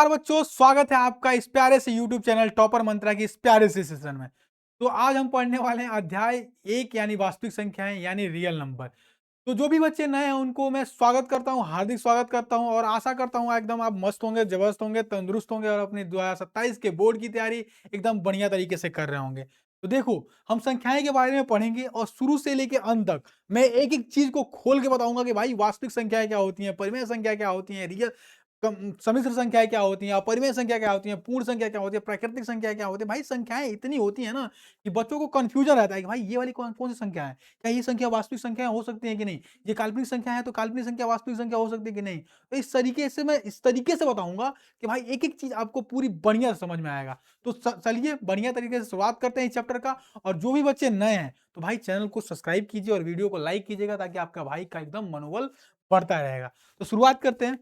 नमस्कार बच्चों, स्वागत है आपका इस प्यारे से YouTube चैनल टॉपर मंत्रा की इस प्यारे से सेशन में। तो आज हम पढ़ने वाले हैं अध्याय 1 यानी वास्तविक संख्याएं यानी रियल नंबर। तो जो भी बच्चे नए हैं उनको मैं स्वागत करता हूं, हार्दिक स्वागत करता हूं और आशा करता हूं एकदम आप मस्त होंगे, जबरदस्त होंगे, तंदुरुस्त होंगे और अपनी 2027 के बोर्ड की तैयारी एकदम बढ़िया तरीके से कर रहे होंगे। तो देखो, हम संख्याएं के बारे में पढ़ेंगे और शुरू से लेके अंत तक मैं एक-एक चीज को खोल के बताऊंगा कि भाई वास्तविक संख्याएं क्या होती हैं, परिमेय संख्या क्या होती हैं, रियल सम्मिश्र संख्याएं क्या होती हैं, अपरिमेय संख्या क्या होती है, पूर्ण संख्या क्या होती है, प्राकृतिक संख्या क्या होती है। भाई संख्याएं इतनी होती है ना कि बच्चों को कंफ्यूजन रहता है कि भाई ये वाली कौन कौन सी संख्या है, क्या ये संख्या वास्तविक संख्या हो सकती है कि नहीं, ये काल्पनिक संख्या है तो काल्पनिक संख्या वास्तविक संख्या हो सकती है कि नहीं। तो इस तरीके से बताऊंगा कि भाई एक एक चीज आपको पूरी बढ़िया समझ में आएगा। तो चलिए बढ़िया तरीके से शुरुआत करते हैं इस चैप्टर का। और जो भी बच्चे नए हैं तो भाई चैनल को सब्सक्राइब कीजिए और वीडियो को लाइक कीजिएगा ताकि आपका भाई का एकदम मनोबल बढ़ता रहेगा। तो शुरुआत करते हैं।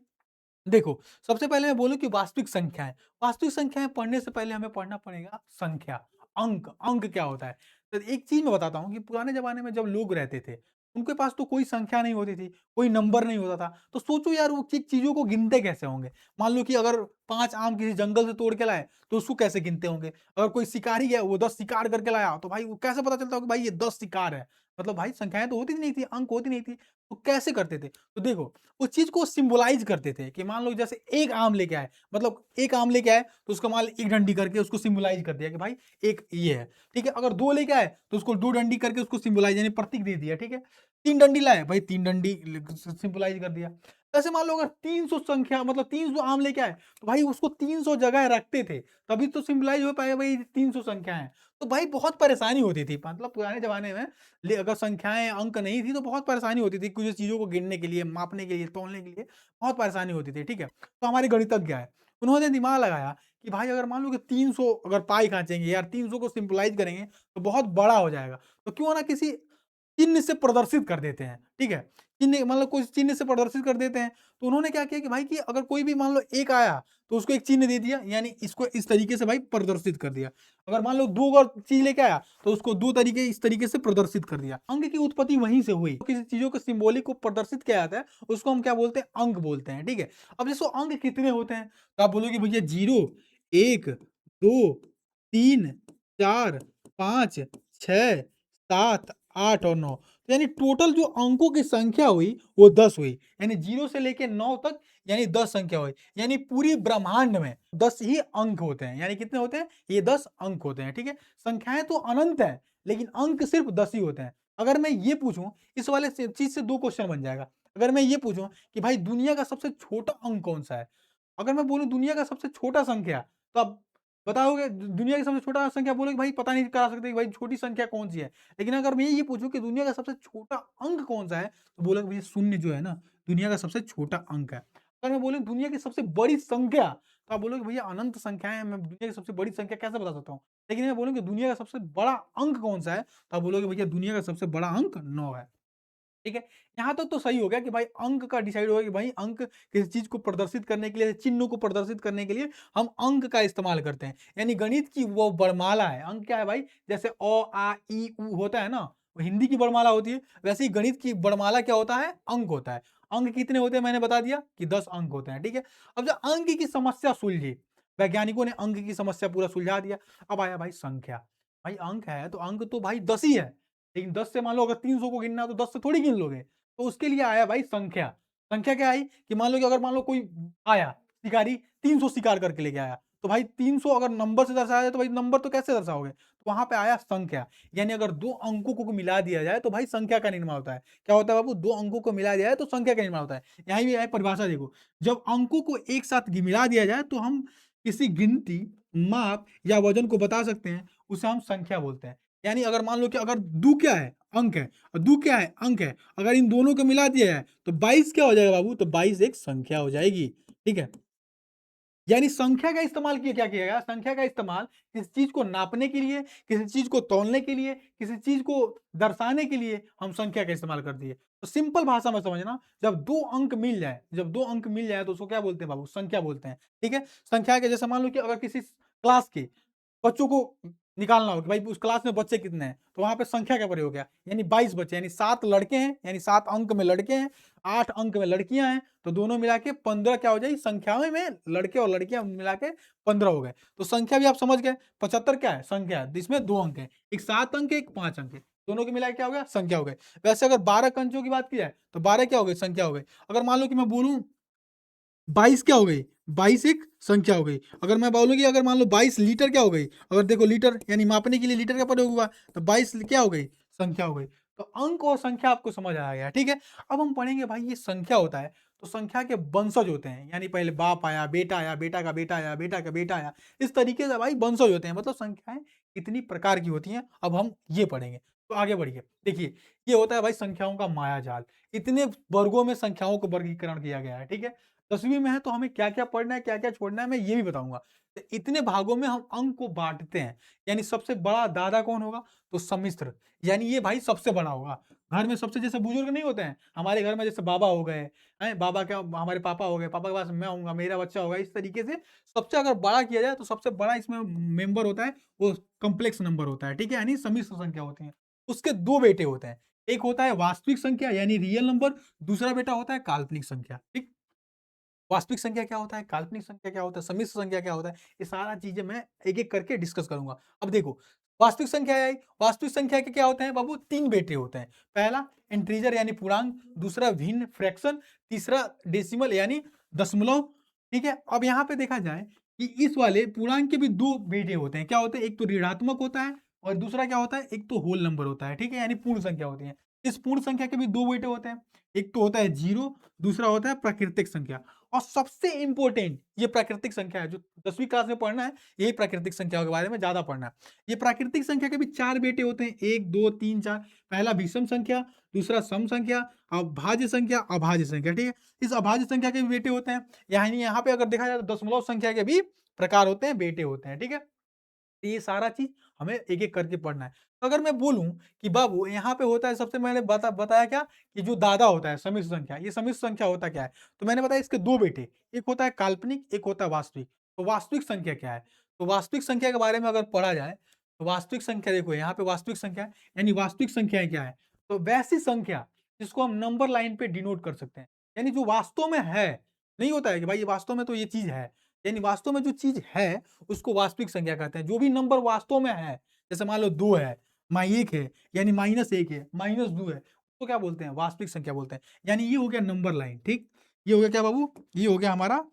देखो, सबसे पहले मैं बोलूँ कि वास्तविक संख्याएँ पढ़ने से पहले हमें पढ़ना पड़ेगा संख्या, अंक क्या होता है? तो एक चीज़ मैं बताता हूँ कि पुराने ज़माने में जब लोग रहते थे, उनके पास तो कोई संख्या नहीं होती थी, कोई नंबर नहीं होता था। तो सोचो यार वो चीज़ों को गिनते कैसे होंगे? मान लो कि अगर 5 आम किसी जंगल से तोड़ के लाए, तो उसको कैसे गिनते होंगे? अगर कोई शिकारी है, वो 10 शिकार करके लाया, तो भाई वो कैसे पता चलता होगा कि भाई ये 10 शिकार है? मतलब भाई संख्याएँ तो होती नहीं थी, अंक होती नहीं थी, तो कैसे करते थे? तो देखो, उस चीज़ को सिंबलाइज़ करते थे कि मान लो जैसे एक आम लेके आए, मतलब एक आम लेके आए तो उसको मान लो एक डंडी करके उसको सिंबलाइज़ कर दिया कि भाई एक ये है, ठीक है? अगर 2 लेके आए तो उसको 2 डंडी करके उसको सिंबलाइज़ यानी प्रतीक दे दिया, ठीक है? 3 डंडी लाए, भाई 3 डंडी सिंबलाइज़ कर दिया। ऐसे मान लो अगर 300 संख्या मतलब 300 आम लेके आए, तो भाई उसको 300 जगह रखते थे, तभी तो सिंबलाइज़ हो पाएगा भाई 300 संख्या है। तो भाई बहुत परेशानी होती थी, मतलब पुराने ज़माने में अगर संख्याएँ अंक नहीं थी तो बहुत परेशानी होती थी, कुछ चीज़ों को गिनने के लिए, मापने के लिए, तौलने के लिए बहुत परेशानी होती थी, ठीक है? तो हमारे गणितज्ञ आए, उन्होंने दिमाग लगाया कि भाई अगर मान लो कि 300 अगर पाई खींचेंगे यार 300 को सिंपलाइज़ करेंगे तो बहुत बड़ा हो जाएगा। तो क्यों ना किसी चिन्ह से प्रदर्शित कर देते हैं, ठीक है? चिन्ह मतलब कोई चिन्ह से प्रदर्शित कर देते हैं। तो उन्होंने क्या किया कि भाई कि अगर कोई भी मान लो 1 आया, तो उसको एक चिन्ह दे दिया, यानी इसको इस तरीके से भाई प्रदर्शित कर दिया। अगर मान लो 2 अगर चीज़ लेके आया, तो उसको 2 तरीके इस तरीके से प्रदर्शित कर दिया। अंक की उत्पत्ति वहीं से हुई। किसी चीज़ों को सिंबॉलिक को प्रदर्शित किया जाता है, उसको हम क्या बोलते हैं? अंक बोलते हैं, ठीक है? अब जैसे अंक कितने होते हैं? तो आप बोलोगे भैया 0, 1, 2, 3, 4, 5, 6, 7, 8 और 9। तो यानी टोटल जो अंकों की संख्या हुई वो 10 हुई। यानी 0 से लेके 9 तक यानी 10 संख्या हुई। यानी पूरी ब्रह्मांड में 10 ही अंक होते हैं। यानी कितने होते हैं? ये 10 अंक होते हैं, ठीक है? संख्याएँ तो अनंत हैं, लेकिन अंक सिर्फ़ 10 ही होते हैं। अगर मैं ये पूछूँ, इस वाले से चीज़ से 2 क्वेश्चन बन जाएगा। अगर मैं ये पूछूँ कि भाई दुनिया का सबसे छोटा अंक कौन-सा है? अगर मैं बोलूँ दुनिया का सबसे छोटा संख्या, तो आप बताओगे दुनिया की सबसे छोटा संख्या बोलोगे भाई पता नहीं करा सकते कि भाई छोटी संख्या कौन-सी है। लेकिन अगर मैं ये पूछूँ कि दुनिया का सबसे छोटा अंक कौन-सा है, तो बोलोगे भैया शून्य जो है ना, दुनिया का सबसे छोटा अंक है। अगर मैं बोलूँ दुनिया की सबसे बड़ी संख्या, तो आप बोलोगे भैया अनंत संख्याएँ हैं, मैं दुनिया की सबसे बड़ी संख्या कैसे बता सकता हूँ? लेकिन मैं बोलूँ कि दुनिया का सबसे बड़ा अंक कौन-सा है, तो आप बोलोगे भैया दुनिया का सबसे बड़ा अंक 9 है। ठीक है? यहाँ तक तो सही हो गया कि भाई अंक का डिसाइड हो गया कि भाई अंक किसी चीज़ को प्रदर्शित करने के लिए, चिन्हों को प्रदर्शित करने के लिए हम अंक का इस्तेमाल करते हैं। यानी गणित की वो वर्णमाला है। अंक क्या है भाई? जैसे अ, आ, इ, ऊ होता है ना, वो हिंदी की वर्णमाला होती है, वैसे ही गणित की वर्णमाला क्या होता है? अंक होता है। अंक कितने होते हैं मैंने बता दिया कि 10 अंक होते हैं, ठीक है? अब जब अंक की समस्या सुलझी, वैज्ञानिकों ने अंक की समस्या पूरा सुलझा दिया। अब आया भाई संख्या। भाई अंक है तो अंक तो भाई 10 ही है। लेकिन 10 से मान लो अगर 300 को गिनना है तो 10 से थोड़ी गिन लोगे। तो उसके लिए आया भाई संख्या। संख्या क्या आई कि मान लो कि अगर मान लो कोई आया शिकारी 300 शिकार करके लेके आया, तो भाई 300 अगर नंबर से दर्शाया जाए तो भाई नंबर तो कैसे दर्शाओगे? तो वहाँ पे आया संख्या। यानी अगर 2 अंकों को मिला दिया जाए तो भाई संख्या का निर्माण होता है। क्या होता है बाबू? 2 अंकों को मिला दिया जाए तो संख्या का निर्माण होता है। यहाँ भी है परिभाषा देखो, जब अंकों को एक साथ मिला दिया जाए तो हम किसी गिनती, माप या वजन को बता सकते हैं, उसे हम संख्या बोलते हैं। यानी अगर मान लो कि अगर दू क्या है? अंक है और दू क्या है? अंक है। अगर इन दोनों को मिला दिया जाए तो 22 क्या हो जाएगा बाबू? तो 22 एक संख्या हो जाएगी, ठीक है? यानी संख्या का इस्तेमाल किया क्या किया गया? संख्या का इस्तेमाल किसी चीज़ को नापने के लिए, किसी चीज़ को तौलने के लिए, किसी चीज़ को दर्शाने के लिए हम संख्या का इस्तेमाल कर दिए। तो सिंपल भाषा में समझना, जब 2 अंक मिल जाए तो उसको क्या बोलते हैं बाबू? संख्या बोलते हैं, ठीक है? संख्या के जैसे मान लो कि अगर किसी क्लास के बच्चों को निकालना हो कि भाई उस क्लास में बच्चे कितने हैं, तो वहाँ पे संख्या क्या प्रयोग हो गया, यानी 22 बच्चे, यानी 7 लड़के हैं, यानी 7 अंक में लड़के हैं, 8 अंक में लड़कियां हैं, तो दोनों मिला के 15 क्या हो जाएगी, संख्याओं में लड़के और लड़कियां मिला के 15 हो गए। तो संख्या भी आप समझ गए, 75 क्या है, संख्या है, जिसमें 2 अंक है, एक 7 अंक है, एक 5 अंक है, दोनों के मिला के क्या हो गया, संख्या हो गई। वैसे अगर 12 कंचों की बात की जाए तो 12 क्या हो गई, संख्या हो गई। अगर मान लो कि मैं बोलूं 22 क्या हो गई, 22 एक संख्या हो गई। अगर मैं बोलूँ कि अगर मान लो 22 लीटर क्या हो गई, अगर देखो लीटर यानी मापने के लिए लीटर का प्रयोग हुआ, तो 22 क्या हो गई, संख्या हो गई। तो अंक और संख्या आपको समझ आ गया, ठीक है। अब हम पढ़ेंगे भाई ये संख्या होता है, तो संख्या के वंशज होते हैं, यानी पहले बाप आया, बेटा आया, बेटा का बेटा आया, बेटा का बेटा आया, इस तरीके से भाई वंशज होते हैं, मतलब संख्याएं कितनी प्रकार की होती हैं, अब हम ये पढ़ेंगे। तो आगे बढ़िए, देखिए ये होता है भाई संख्याओं का माया जाल। इतने वर्गों में संख्याओं को वर्गीकरण किया गया है, ठीक है। 10वीं में है तो हमें क्या-क्या पढ़ना है, क्या-क्या छोड़ना है, मैं ये भी बताऊँगा। तो इतने भागों में हम अंक को बाँटते हैं, यानी सबसे बड़ा दादा कौन होगा? तो सम्मिश्र, यानी ये भाई सबसे बड़ा होगा। घर में सबसे जैसे बुजुर्ग नहीं होते हैं, हमारे घर में जैसे बाबा हो गए, हैं? बाबा क्या हमारे पापा हो गए, पापा के पास मैं होऊँगा, मेरा बच्चा होगा, इस तरीके से सबसे अगर बड़ा किया जाए तो सबसे बड़ा इसमें मेंबर होता है, वो कॉम्प्लेक्स नंबर होता है, ठीक है? यानी सम्मिश्र संख्या होती है। उसके 2 बेटे होते हैं, एक होता है वास्तविक संख्या यानी रियल नंबर, दूसरा बेटा होता है काल्पनिक संख्या, ठीक? वास्तविक संख्या क्या होता है, काल्पनिक संख्या क्या होता है, सम्मिश्र संख्या क्या होता है, ये सारा चीजें मैं एक-एक करके डिस्कस करूँगा। अब देखो, वास्तविक संख्या आई, वास्तविक संख्या के क्या होते हैं बाबू, 3 बेटे होते हैं। पहला इंटीजर यानी पूर्णांक, दूसरा भिन्न फ्रैक्शन, तीसरा डेसिमल यानी दशमलव, ठीक है? अब यहाँ पे देखा जाए कि इस वाले पूर्णांक के भी 2 बेटे होते हैं, क्या होते हैं? एक तो ऋणात्मक होता है और दूसरा क्या होता है, एक तो होल नंबर होता है, ठीक है? यानी पूर्ण संख्या होती है। इस पूर्ण संख्या के भी 2 बेटे होते हैं, एक तो होता है 0, दूसरा होता है प्राकृतिक संख्या। और सबसे इंपॉर्टेंट ये प्राकृतिक संख्या है, जो 10वीं क्लास में पढ़ना है, यही प्राकृतिक संख्या के बारे में ज्यादा पढ़ना है। ये प्राकृतिक संख्या के भी 4 बेटे होते हैं, 1 2 3 4। पहला विषम संख्या, दूसरा सम संख्या, अभाज्य संख्या, अभाज्य संख्या, ठीक है। इस अभाज्य संख्या के भी बेटे होते हैं, यानी यहाँ पे अगर देखा जाए तो दशमलव संख्या के भी प्रकार होते हैं, बेटे होते हैं, ठीक है। तो ये सारा चीज़ हमें एक-एक करके पढ़ना है। तो अगर मैं बोलूँ कि बाबू यहाँ पे होता है, सबसे मैंने बताया क्या कि जो दादा होता है सम्मिश्र संख्या, ये सम्मिश्र संख्या होता क्या है? तो मैंने बताया इसके 2 बेटे, एक होता है काल्पनिक, एक होता है वास्तविक। तो वास्तविक संख्या क्या है? तो वास्तविक संख्या के बारे में अगर पढ़ा जाए, तो वास्तविक संख्या देखो यहाँ पे वास्तविक संख्या है, यानी वास्तविक संख्याएँ क्या है? तो वैसी संख्या जिसको हम नंबर लाइन पे डिनोट कर सकते हैं, यानी जो वास्तव में है, नहीं होता है कि भाई ये वास्तव में तो ये चीज़ है, यानी वास्तव में जो चीज़ है उसको वास्तविक संख्या कहते हैं। जो भी नंबर वास्तव में है, जैसे मान लो 2 है, 1 है, यानी -1 है, -2 है, उसको क्या बोलते हैं? वास्तविक संख्या बोलते हैं। यानी ये हो गया नंबर लाइन, ठीक? ये हो गया क्या बाबू? ये हो गया हमारा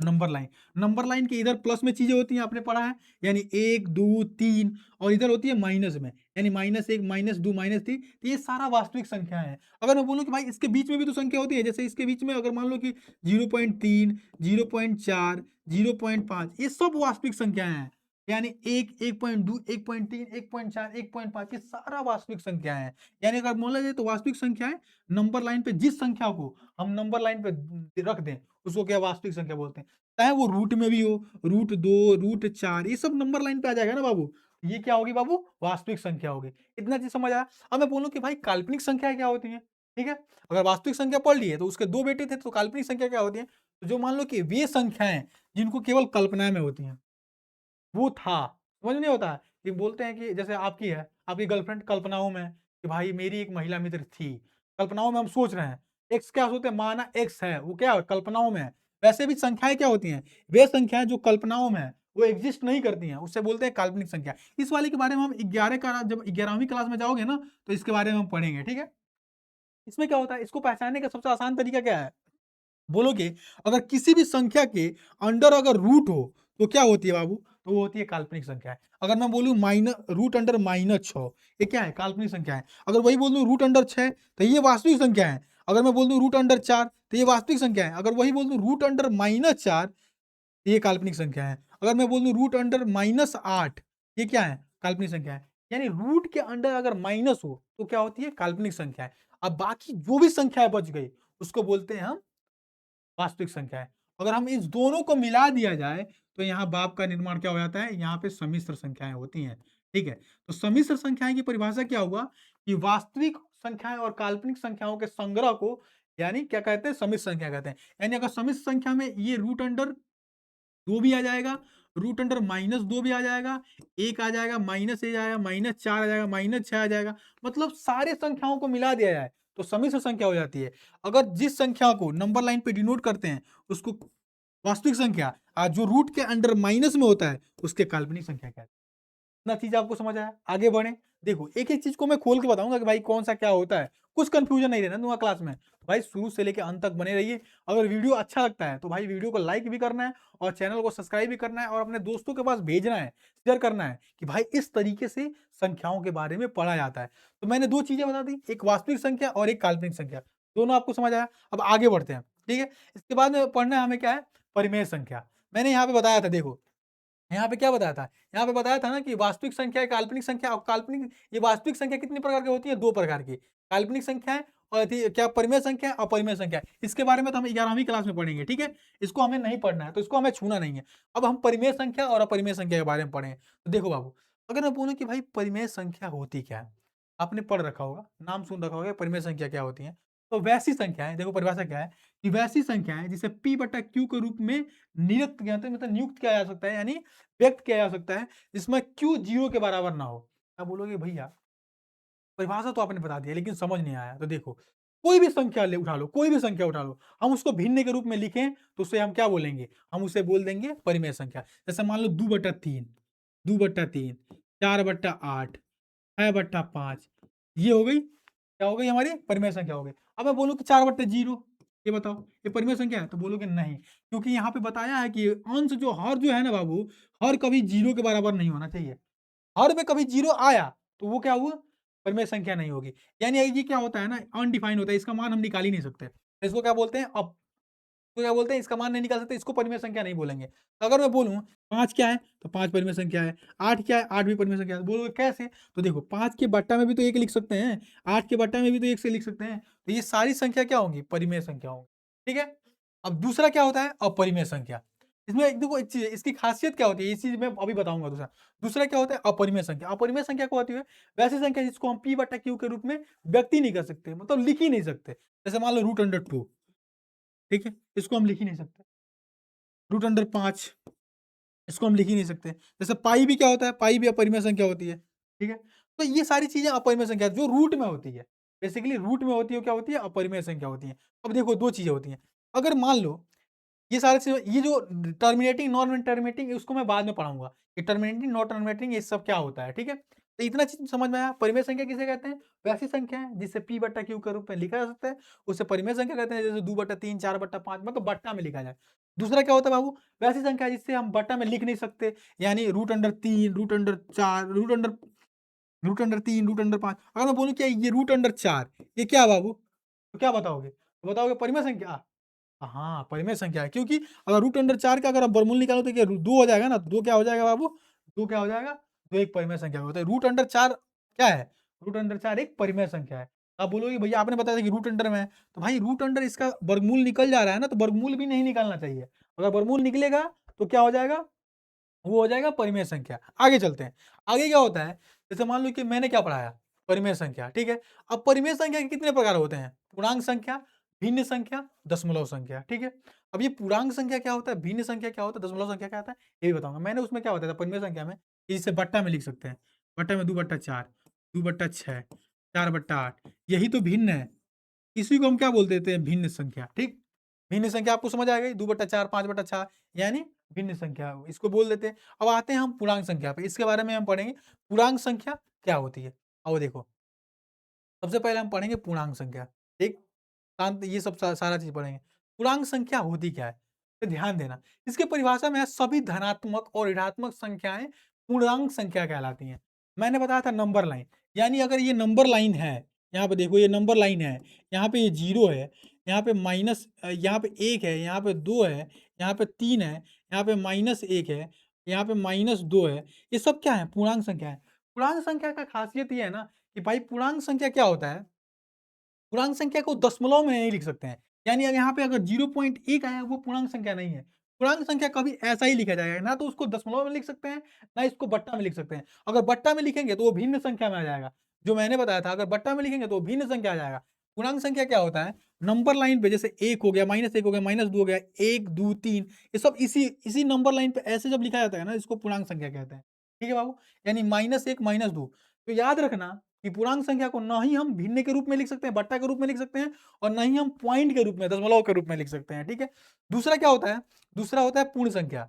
नंबर लाइन। नंबर लाइन के इधर प्लस में चीज़ें होती हैं, आपने पढ़ा है, यानी 1, 2, 3 और इधर होती है माइनस में, यानी -1, -2, -3, तो ये सारा वास्तविक संख्या है। अगर मैं बोलूँ कि भाई इसके बीच में भी तो संख्या होती है, जैसे इसके बीच में अगर मान लो कि 0.3, 0.4, 0.5 ये सब वास्तविक संख्याएँ हैं। यानी 1, 1.2, 1.3, 1.4, 1.5 ये सारा वास्तविक संख्याएँ हैं। यानी अगर बोला जाए तो वास्तविक संख्याएँ नंबर लाइन पे जिस संख्या को हम नंबर लाइन पे रख दें, उसको क्या वास्तविक संख्या बोलते हैं। चाहे वो रूट में भी हो, √2, √4 ये सब नंबर लाइन पे आ जाएगा ना बाबू। ये क्या होगी बाबू? वास्तविक संख्या होगी। इतना चीज़ समझ आया? अब मैं बोलूँ कि भाई काल्पनिक संख्याएँ क्या होती हैं? ठीक है? अगर वास्तविक संख्या पढ़ लिए तो उसके 2 बेटे थे, तो काल्पनिक संख्या क्या होती है? तो जो मान लो कि वे संख्याएँ जिनको केवल कल्पना में होती हैं। वो था, समझ में नहीं होता है? कि बोलते हैं कि जैसे आपकी है, आपकी गर्लफ्रेंड कल्पनाओं में है कि भाई मेरी एक महिला मित्र थी। कल्पनाओं में हम सोच रहे हैं, एक्स क्या सोचते हैं, माना एक्स है, वो क्या है? कल्पनाओं में है। वैसे भी संख्याएँ क्या होती हैं? वे संख्याएँ जो कल्पनाओं में है, वो एक्जिस्ट नहीं करती हैं, उसे बोलते हैं काल्पनिक संख्या। इस वाले के बारे में हम 11 का जब 11वीं क्लास में जाओगे ना, तो इसके बारे में हम पढ़ेंगे, ठीक है? इसमें क्या होता है, इसको पहचानने का सबसे आसान तरीका क्या है? बोलोगे अगर किसी भी संख्या के अंडर अगर रूट हो तो क्या होती है बाबू? तो वो होती है काल्पनिक संख्या है। अगर मैं बोलूँ रूट अंडर -6 ये क्या है? काल्पनिक संख्या है। अगर वही बोल दूँ रूट अंडर 6 तो ये वास्तविक संख्या है। अगर मैं बोल दूँ रूट अंडर 4 तो ये वास्तविक संख्या है। अगर वही बोल दूँ रूट अंडर -4 तो ये काल्पनिक संख्या है। अगर मैं बोल दूँ रूट अंडर -8 ये क्या है? काल्पनिक संख्या है। यानी रूट के अंडर अगर माइनस हो तो क्या होती है? काल्पनिक संख्या है। अब बाकी जो भी संख्याएँ बच गई उसको बोलते हैं हम वास्तविक संख्या है। अगर हम इस दोनों को मिला दिया जाए, तो यहाँ भाव का निर्माण क्या हो जाता है? यहाँ पे सम्मिश्र संख्याएँ होती हैं, ठीक है? तो सम्मिश्र संख्याएँ की परिभाषा क्या हुआ कि वास्तविक संख्याएँ और काल्पनिक संख्याओं के संग्रह को यानी क्या कहते हैं? सम्मिश्र संख्या कहते हैं। यानी अगर सम्मिश्र संख्या में ये रूट अंडर 2 भी आ जाएगा, रूट अंडर -2 भी आ जाएगा, 1 आ जाएगा, -1 आ जाएगा, -4 आ जाएगा, -6 आ जाएगा। मतलब सारे संख्याओं को मिला दिया जाए तो समिश्र संख्या हो जाती है। अगर जिस संख्या को नंबर लाइन पे डिनोट करते हैं उसको वास्तविक संख्या, जो रूट के अंडर माइनस में होता है उसके काल्पनिक संख्या कहते हैं। इतना चीज आपको समझ आया? आगे बढ़े। देखो एक-एक चीज को मैं खोल के बताऊंगा कि भाई कौन सा क्या होता है। कुछ कंफ्यूजन नहीं रहना दूंगा क्लास में। भाई शुरू से लेके अंत तक बने रहिए। अगर वीडियो अच्छा लगता है तो भाई वीडियो को लाइक भी करना है और चैनल को सब्सक्राइब भी करना है और अपने दोस्तों के पास भेजना है, शेयर करना है कि भाई इस तरीके से संख्याओं के बारे में पढ़ा जाता है। तो मैंने 2 चीजें बता दी, एक वास्तविक संख्या और एक काल्पनिक संख्या। दोनों आपको समझ आया? अब आगे बढ़ते हैं, ठीक है? इसके बाद में पढ़ना है हमें क्या है? परिमेय संख्या। मैंने यहाँ पे बताया था, देखो यहाँ पे क्या बताया था? यहाँ पे बताया था ना कि वास्तविक संख्या, काल्पनिक संख्या और काल्पनिक, ये वास्तविक संख्या कितनी प्रकार की होती है? 2 प्रकार की। काल्पनिक संख्याएँ और क्या परिमेय संख्या, अपरिमेय संख्या। इसके बारे में तो हम 11वीं क्लास में पढ़ेंगे, ठीक है? इसको हमें नहीं पढ़ना है, तो इसको हमें छूना नहीं है। अब हम परिमेय संख्या और अपरिमेय संख्या के बारे में पढ़ेंगे। तो देखो बाबू, अगर मैं बोलूँ कि भाई परिमेय संख्या होती क्या है? आपने पढ़ रखा होगा, नाम सुन रखा होगा परिमेय संख्या क्या होती है। तो वैसी संख्याएँ, देखो परिभाषा क्या है कि वैसी संख्याएँ जिसे P/Q के रूप में नियुक्त किया जाता है, मतलब नियुक्त किया जा सकता है, यानी व्यक्त किया जा सकता है जिसमें Q 0 के बराबर ना हो। आप बोलोगे भैया परिभाषा तो आपने बता दिया लेकिन समझ नहीं आया। तो देखो कोई भी संख्या ले उठा लो, कोई भी संख्या उठा लो, हम उसको भिन्न के रूप में लिखें तो उसे हम क्या बोलेंगे? हम उसे बोल देंगे परिमेय संख्या। जैसे मान लो 2/3, 2/3, 4/8, 6/5, ये हो गई, क्या हो गई? हमारी परिमेय संख्या हो गई। अब मैं बोलूँ कि 4/0, ये बताओ ये परिमेय संख्या है? तो बोलोगे नहीं, क्योंकि यहाँ पे बताया है कि अंश जो हर जो है ना बाबू, हर कभी 0 के बराबर नहीं होना चाहिए। हर में कभी 0 आया तो वो क्या हुआ? परिमेय संख्या नहीं होगी। यानी ये क्या होता है ना, अनडिफाइंड होता है, इसका मान हम निकाल ही नहीं सकते। इसको क्या बोलते हैं? इसको क्या बोलते हैं? इसका मान नहीं निकाल सकते, इसको परिमेय संख्या नहीं बोलेंगे। तो अगर मैं बोलूँ 5 क्या है? तो 5 परिमेय संख्या है। 8 क्या है? 8 भी परिमेय संख्या है। बोलोगे कैसे? तो देखो 5 के बट्टा में भी तो 1 लिख सकते हैं, 8 के बट्टा में भी तो 1 से लिख सकते हैं। तो ये सारी संख्या क्या होंगी? परिमेय संख्या होंगी। ठीक है? अब दूसरा क्या होता है? अपरिमेय संख्या। इसमें एक देखो, एक चीज़ है, इसकी खासियत क्या होती है? ये चीज़ मैं अभी बताऊँगा दूसरा। दूसरा क्या होता है? अपरिमेय संख्या। अपरिमेय संख्या क्या होती है? वैसी संख्या जिसको हम P/Q के रूप में व्यक्त ही नहीं कर सकते, मतलब लिख ही नहीं सकते। जैसे मान लो √2, ठीक है? इसको हम लिख ही नहीं सकते। √5, इसको हम लिख ही नहीं सकते। जैसे पाई भी क्या होता है? पाई भी अपरिमेय संख्या होती है, ठीक है? तो ये सारी चीज़ें अपरिमेय संख्या जो रूट में होती है, बेसिकली रूट में होती है, क्या होती है? अपरिमेय संख्या होती है। अब देखो 2 चीज़ें होती हैं। अगर मान लो ये सारी चीज़ें, ये जो टर्मिनेटिंग, नॉन टर्मिनेटिंग, इसको मैं बाद में पढ़ाऊँगा कि टर्मिनेटिंग, नॉन टर्मिनेटिंग ये सब क्या होता है, ठीक है? तो इतना चीज़ समझ में आया। परिमेय संख्या किसे कहते हैं? वैसी संख्या है जिसे P/Q के रूप में लिखा जा सकता है, उसे परिमेय संख्या कहते हैं। जैसे 2/3, 4/5, मतलब बट्टा में लिखा जाए। दूसरा क्या होता है बाबू? वैसी संख्या है जिसे हम बट्टा में लिख नहीं सकते, यानी √3, √4, √3, √5। अगर मैं बोलूँ क्या ये √4 ये क्या है बाबू? तो क्या बताओगे? तो बताओगे परिमेय संख्या? हाँ, परिमेय संख्या है, क्योंकि अगर √4 का अगर आप वर्गमूल निकालो तो क्या 2 हो जाएगा ना, 2 क्या हो जाएगा बाबू? 2 क्या हो जाएगा? 2 एक परिमेय संख्या होता है। √4 क्या है? √4 एक परिमेय संख्या है। आप बोलोगे भैया आपने बताया था कि रूट अंडर में है, तो भाई रूट अंडर इसका वर्गमूल निकल जा रहा है ना, तो वर्गमूल भी नहीं निकालना चाहिए। अगर वर्गमूल निकलेगा तो क्या हो जाएगा? वो हो जाएगा परिमेय संख्या। आगे चलते हैं। आगे क्या होता है? जैसे मान लो कि मैंने क्या पढ़ाया? परिमेय संख्या, ठीक है? अब परिमेय संख्या के कितने प्रकार होते हैं? पूर्णांक संख्या, भिन्न संख्या, दशमलव संख्या, ठीक है? अब ये पूर्णांक संख्या क्या होता है? भिन्न संख्या क्या होता है? दशमलव संख्या क्या होता है? ये भी बताऊँगा। मैंने उसमें क्या बताया था परिमेय संख्या में, कि इसे बट्टा में लिख सकते हैं। बट्टा में 2/4, 2/6, 4/8, यही तो भिन्न है। इसी को हम क्या बोल देते हैं? भिन्न संख्या, ठीक? भिन्न संख्या आपको समझ आ गई? 2/4, 5/6 यानी भिन्न संख्या, इसको बोल देते हैं। अब आते हैं हम पूर्णांक संख्या पे, इसके बारे में हम पढ़ेंगे। पूर्णांक संख्या क्या होती है? आओ देखो, सबसे पहले हम पढ़ेंगे पूर्णांक संख्या, ठीक? शांत, ये सब सारा चीज़ पढ़ेंगे। पूर्णांक संख्या होती क्या है? तो ध्यान देना, इसकी परिभाषा में है सभी धनात्मक और ऋणात्मक संख्याएँ पूर्णांक संख्या कहलाती हैं। मैंने बताया था नंबर लाइन, यानी अगर ये नंबर लाइन है, यहाँ पे देखो ये नंबर लाइन है, यहाँ पे ये 0 है, यहाँ पे यहाँ पे 1 है, यहाँ पे 2 है, यहाँ पे 3 है, यहाँ पे -1 है, यहाँ पे -2 है, ये सब क्या है? पूर्णांक संख्या है। पूर्णांक संख्या का खासियत ये है ना कि भाई पूर्णांक संख्या क्या होता है? पूर्णांक संख्या को दशमलव में नहीं लिख सकते हैं। यानी अगर यहाँ पे अगर 0.1 आया वो पूर्णांक संख्या नहीं है। पूर्णांक संख्या कभी ऐसा ही लिखा जाएगा, ना तो उसको दशमलव में लिख सकते हैं, ना इसको बट्टा में लिख सकते हैं। अगर बट्टा में लिखेंगे तो वो भिन्न संख्या में आ जाएगा। जो मैंने बताया था, अगर बट्टा में लिखेंगे तो वो भिन्न संख्या आ जाएगा। पूर्णांक संख्या क्या होता है? नंबर लाइन पे जैसे 1 हो गया, -1 हो गया, -2 हो गया, 1, 2, 3 ये सब इसी नंबर लाइन पे ऐसे जब लिखा जाता है ना, इसको पूर्णांक संख्या कहते हैं। ठीक है बाबू? यानी -1, -2 तो याद रखना कि पूर्णांक संख्या को ना ही हम भिन्न के रूप में लिख सकते हैं, बट्टा के रूप में लिख सकते हैं और ना ही हम पॉइंट के रूप में, दशमलव के रूप में लिख सकते हैं। ठीक है? दूसरा क्या होता है? दूसरा होता है पूर्ण संख्या।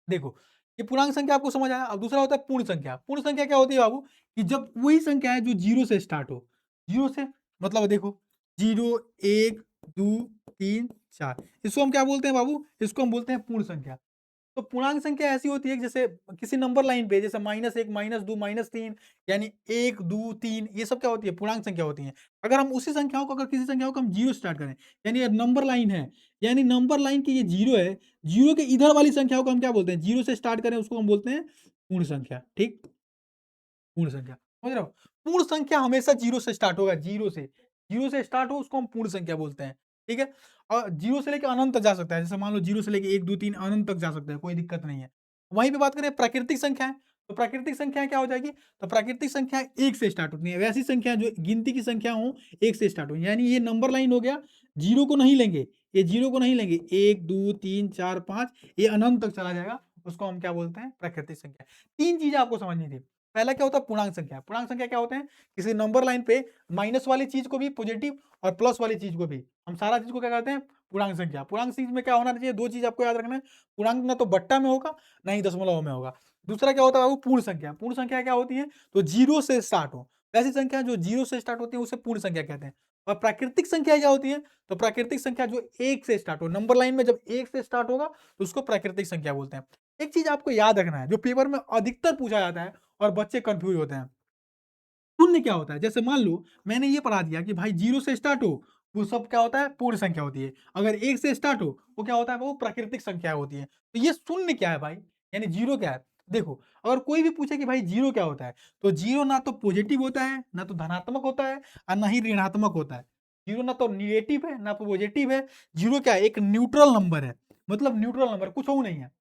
देखो, ये पूर्णांक संख्या आपको समझ आया। अब दूसरा होता है पूर्ण संख्या। पूर्ण संख्या क्या होती है बाबू? कि जब वही संख्या है जो 0 से स्टार्ट हो। 0 से मतलब देखो 0, 1, 2, 3, 4 इसको हम क्या बोलते हैं बाबू? इसको हम बोलते हैं पूर्ण संख्या। तो पूर्णांक संख्या ऐसी होती है कि जैसे किसी नंबर लाइन पे जैसे -1, -2, -3 यानी 1, 2, 3 ये सब क्या होती है? पूर्णांक संख्या होती हैं। अगर हम उसी संख्याओं को अगर किसी संख्याओं को हम 0 स्टार्ट करें, यानी ये नंबर लाइन है, यानी नंबर लाइन की ये 0 है, 0 के इधर वाली संख्याओं को हम क्या बोलते हैं? 0 से स्टार्ट करें उसको हम बोलते हैं पूर्ण संख्या, ठीक? पूर्ण संख्या, समझ रहे हो? पूर्ण संख्या हमेशा 0 से स्टार्ट होगा, 0 से स्टार्ट हो उसको हम पूर्ण संख्या बोलते हैं, ठीक है? और 0 से लेके अनंत तक जा सकता है, जैसे मान लो 0 से लेके 1, 2, 3 अनंत तक जा सकता है, कोई दिक्कत नहीं है। वहीं पे बात करें प्राकृतिक संख्याएँ, तो प्राकृतिक संख्याएँ क्या हो जाएगी? तो प्राकृतिक संख्याएँ 1 से स्टार्ट होती हैं, वैसी संख्या जो गिनती की संख्या हो 1 से स्टार्ट हो, यानी ये नंबर लाइन हो गया, 0 को नहीं लेंगे, ये 0 को नहीं लेंगे, 1, 2, 3, 4, 5 ये अनंत तक चला जाएगा, उसको हम क्या बोलते हैं? प्राकृतिक संख्या। 3 चीज़ें आपको समझनी थी। पहला क्या होता है? पूर्णांक संख्या। पूर्णांक संख्या क्या होते हैं? किसी नंबर लाइन पे माइनस वाली चीज़ को भी पॉजिटिव और प्लस वाली चीज़ को भी, हम सारा चीज़ को क्या कहते हैं? पूर्णांक संख्या। पूर्णांक चीज़ में क्या होना चाहिए? 2 चीज़ आपको याद रखना है, पूर्णांक ना तो बट्टा में होगा, ना ही दशमलव में होगा। दूसरा क्या होता है बाबू? पूर्ण संख्या। पूर्ण संख्या क्या होती है? तो 0 से स्टार्ट हो। ऐसी संख्या जो 0 से स्टार्ट होती है उसे पूर्ण संख्या कहते हैं। और प्राकृतिक संख्या क्या होती है? तो प्राकृतिक संख्या जो 1 से स्टार्ट हो। नंबर लाइन में जब 1 से स्टार्ट होगा तो उसको प्राकृतिक संख्या बोलते हैं। एक चीज़ आपको याद रखना है, जो पेपर में अधिकतर पूछा जाता है और बच्चे कन्फ्यूज़ होते हैं। शून्य क्या होता है? जैसे मान लो मैंने ये पढ़ा दिया कि भाई 0 से स्टार्ट हो, वो सब क्या होता है? पूर्ण संख्या होती है। अगर 1 से स्टार्ट हो, वो क्या होता है? वो प्राकृतिक संख्या होती है। तो ये शून्य क्या है भाई? यानी 0 क्या है? देखो, अगर कोई भी पूछे कि भाई 0 क्या होता है? तो 0 ना तो पॉजिटिव होता है, ना तो धनात्मक होता है और ना ही ऋणात्मक होता है। 0 ना तो नेगेटिव है, ना तो पॉजिटिव है। 0 क्या है? एक न्यूट्रल नंबर है। मतलब न्यूट्रल नंबर कुछऊ नहीं है।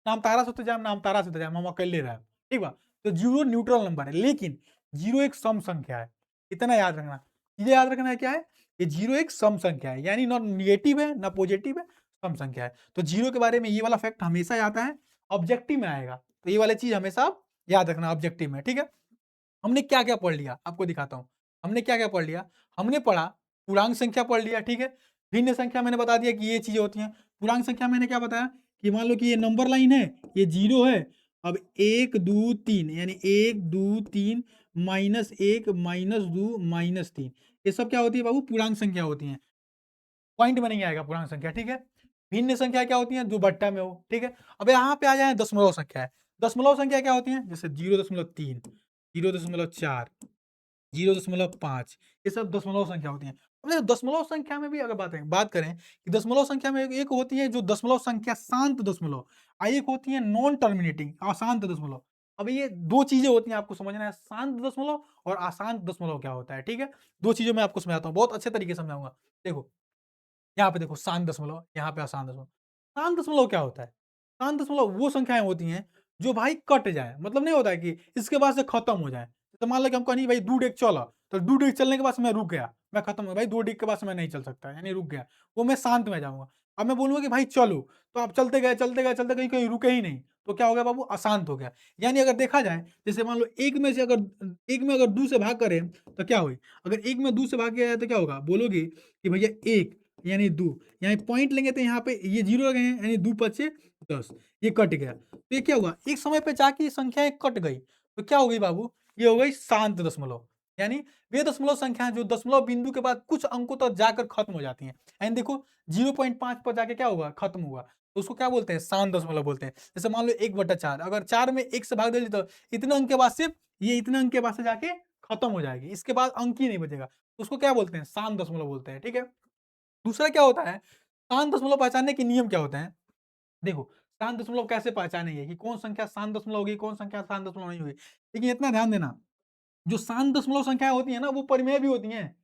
नाम तारा सुत जाम, नाम तारा सुत जाम, हम अकेले रहे। ठीक बा? तो 0 न्यूट्रल नंबर है, लेकिन 0 एक सम संख्या है। इतना याद रखना। ये याद रखना है क्या है? कि 0 एक सम संख्या है, यानी ना नेगेटिव है, ना पॉजिटिव है, सम संख्या है। तो 0 के बारे में ये वाला फैक्ट हमेशा आता है, ऑब्जेक्टिव में आएगा। तो ये वाली चीज़ हमेशा आप याद रखना ऑब्जेक्टिव में, ठीक है? हमने क्या-क्या पढ़ लिया? आपको दिखाता हूँ। हमने क्या-क्या पढ़ लिया? हमने पढ़ा पूर्णांक संख्या पढ़ लिया, ठीक है? भिन्न संख्या मैंने बता दिया कि ये चीज़ें होती हैं। पूर्णांक संख्या मैंने क्या बताया? कि मान लो कि ये नंबर लाइन है, ये 0 है। अब 1, 2, 3 यानी 1, 2, 3 -1, -2, -3 ये सब क्या होती है बाबू? पूर्णांक संख्या होती हैं। पॉइंट में नहीं आएगा पूर्णांक संख्या, ठीक है? भिन्न संख्या क्या होती है? जो बट्टा में हो, ठीक है? अब यहाँ पे आ जाए दशमलव संख्या। दशमलव संख्या क्या होती है? जैसे 0.3, 0.4 0.5 ये सब दशमलव संख्या होती हैं। अब देखो दशमलव संख्या में भी अगर बात करें कि दशमलव संख्या में एक होती है जो दशमलव संख्या शांत दशमलव और एक होती है नॉन टर्मिनेटिंग अशांत दशमलव। अब ये 2 चीज़ें होती हैं आपको समझना है, शांत दशमलव और अशांत दशमलव क्या होता है, ठीक है? 2 चीज़ें मैं आपको समझाता हूँ, बहुत अच्छे तरीके से समझाऊँगा। देखो, यहाँ पे देखो शांत दशमलव, यहाँ पे अशांत दशमलव। शांत दशमलव क्या होता है? शांत दशमलव वो संख्याएँ होती हैं जो भाई कट जाए, मतलब नहीं होता है कि इसके बाद से खत्म हो जाए। तो मान लो कि हम कहा नहीं भाई 2 डेग चला, तो 2 डेग चलने के बाद से मैं रुक गया, मैं खत्म हो भाई 2 डेग के बाद से मैं नहीं चल सकता, यानी रुक गया। वो मैं शांत में जाऊँगा। अब मैं बोलूँगा कि भाई चलो, तो आप चलते गए, चलते गए, चलते गए, कहीं रुके ही नहीं। तो क्या हो गया बाबू? अशांत हो गया। यानी अगर देखा जाए, जैसे मान लो 1 में से अगर 1 में अगर 2 से भाग करें, तो क्या होई? अगर 1 में 2 से भाग किया जाए तो क्या होगा? बोलोगे कि भैया 1 यानी 2 यानी पॉइंट लेंगे तो यहाँ पे ये 0 लगे हैं, यानी 2 पचे 10 ये कट गया। तो ये क्या हुआ? एक समय पे जाके ये संख्याएँ कट गई। तो क्या हो गई बाबू? ये हो गई शांत दशमलव। यानी वे दशमलव संख्याएँ जो दशमलव बिंदु के बाद कुछ अंकों तक जाकर खत्म हो जाती हैं। एंड देखो 0.5 पर जाके क्या हुआ? खत्म हुआ। तो उसको क्या बोलते हैं? शांत दशमलव बोलते हैं। जैसे मान लो 1/4 अगर 4 में 1 से भाग देंगे तो इतने अंक के बाद सिर्फ ये इतने अंक के बाद से जाके खत्म हो जाएगी। इसके बाद अंक ही नहीं बचेगा। तो उसको क्या बोलते हैं? शांत दशमलव बोलते हैं, ठीक है? दूसरा क्या होता है, शांत दशमलव पहचानने के नियम क्या होते हैं? देखो, शांत दशमलव कैसे पहचानेंगे कि कौन संख्या शांत दशमलव होगी, कौन संख्या शांत दशमलव नहीं होगी? लेकिन इतना ध्यान देना, जो शांत दशमलव संख्याएँ होती हैं ना, वो परिमेय भी होती हैं।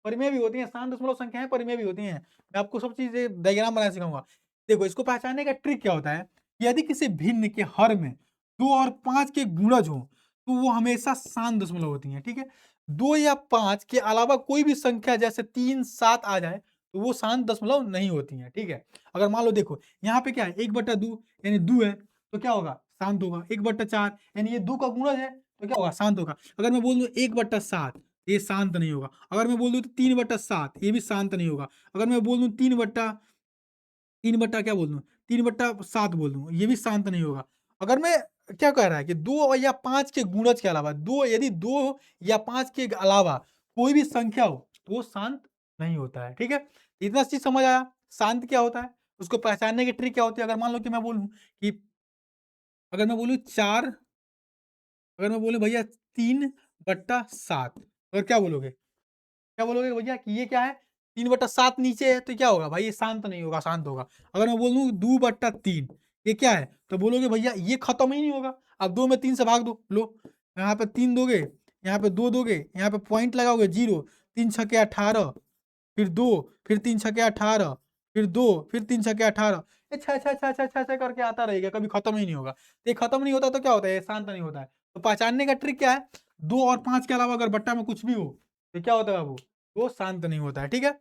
परिमेय भी होती हैं, शांत दशमलव संख्याएँ परिमेय भी होती हैं। मैं आपको सब चीज़ें डायग्राम बनाना सिखाऊँगा। देखो, इसको पहचानने का ट्रिक क्या होता है, कि यदि किसी भिन्न के हर में 2 और 5 के गुणज हों, तो वो हमेशा शांत दशमलव होती हैं, ठीक है? 2 या 5 के अलावा कोई भी संख्या जैसे 3, 7 आ जाए, तो वो शांत दशमलव नहीं होती हैं, ठीक है? अगर मान लो देखो, यहाँ पे क्या है 1/2 यानी 2 है, तो क्या होगा? शांत होगा। 1/4 यानी ये 2 का गुणज है, तो क्या होगा? शांत होगा। अगर मैं बोल दूँ 1/7 ये शांत नहीं होगा। अगर मैं बोल दूँ 3/7 ये भी शांत नहीं होगा। अगर मैं बोल दूँ 3 बट्टा क्या बोल दूँ? 3/7 बोल दूँ, ये भी शांत नहीं होगा। अगर मैं क्या कह रहा है कि 2 या 5 के गुणज के अलावा 2 यदि 2 या 5 के अलावा कोई भी संख्या हो, तो वो शांत नहीं होता है, ठीक है? इतना चीज़ समझ आया, शांत क्या होता है? उसको पहचानने की ट्रिक क्या होती है? अगर मान लो कि मैं बोलूँ कि अगर मैं बोलूँ 4 अगर मैं बोलूँ भैया 3/7 और क्या बोलोगे? क्या बोलोगे भैया कि ये क्या है? 3/7 नीचे है तो क्या होगा भाई? ये शांत नहीं होगा, शांत होगा। अगर मैं बोल दूँ 2/3 ये क्या है? तो बोलोगे भैया ये खत्म ही नहीं होगा। अब 2 में 3 से भाग दो, लो यहाँ पे 3 दोगे, यहाँ पे 2 दोगे, यहाँ पे पॉइंट लगाओगे 0, 3 छक्के 18, फिर 2, फिर 3 छक्के 18, फिर 2, फिर 3 छक्के 18, ये 6, 6, 6, 6, 6, 6 करके आता रहेगा, कभी खत्म ही नहीं होगा। तो ये खत्म नहीं होता तो क्या होता है? ये शांत नहीं होता है। तो पहचानने का ट्रिक क्या है? 2 और 5 के अलावा अगर बट्टा में कुछ भी हो, तो क्या होता है बाबू? वो शांत नहीं होता है, ठीक है?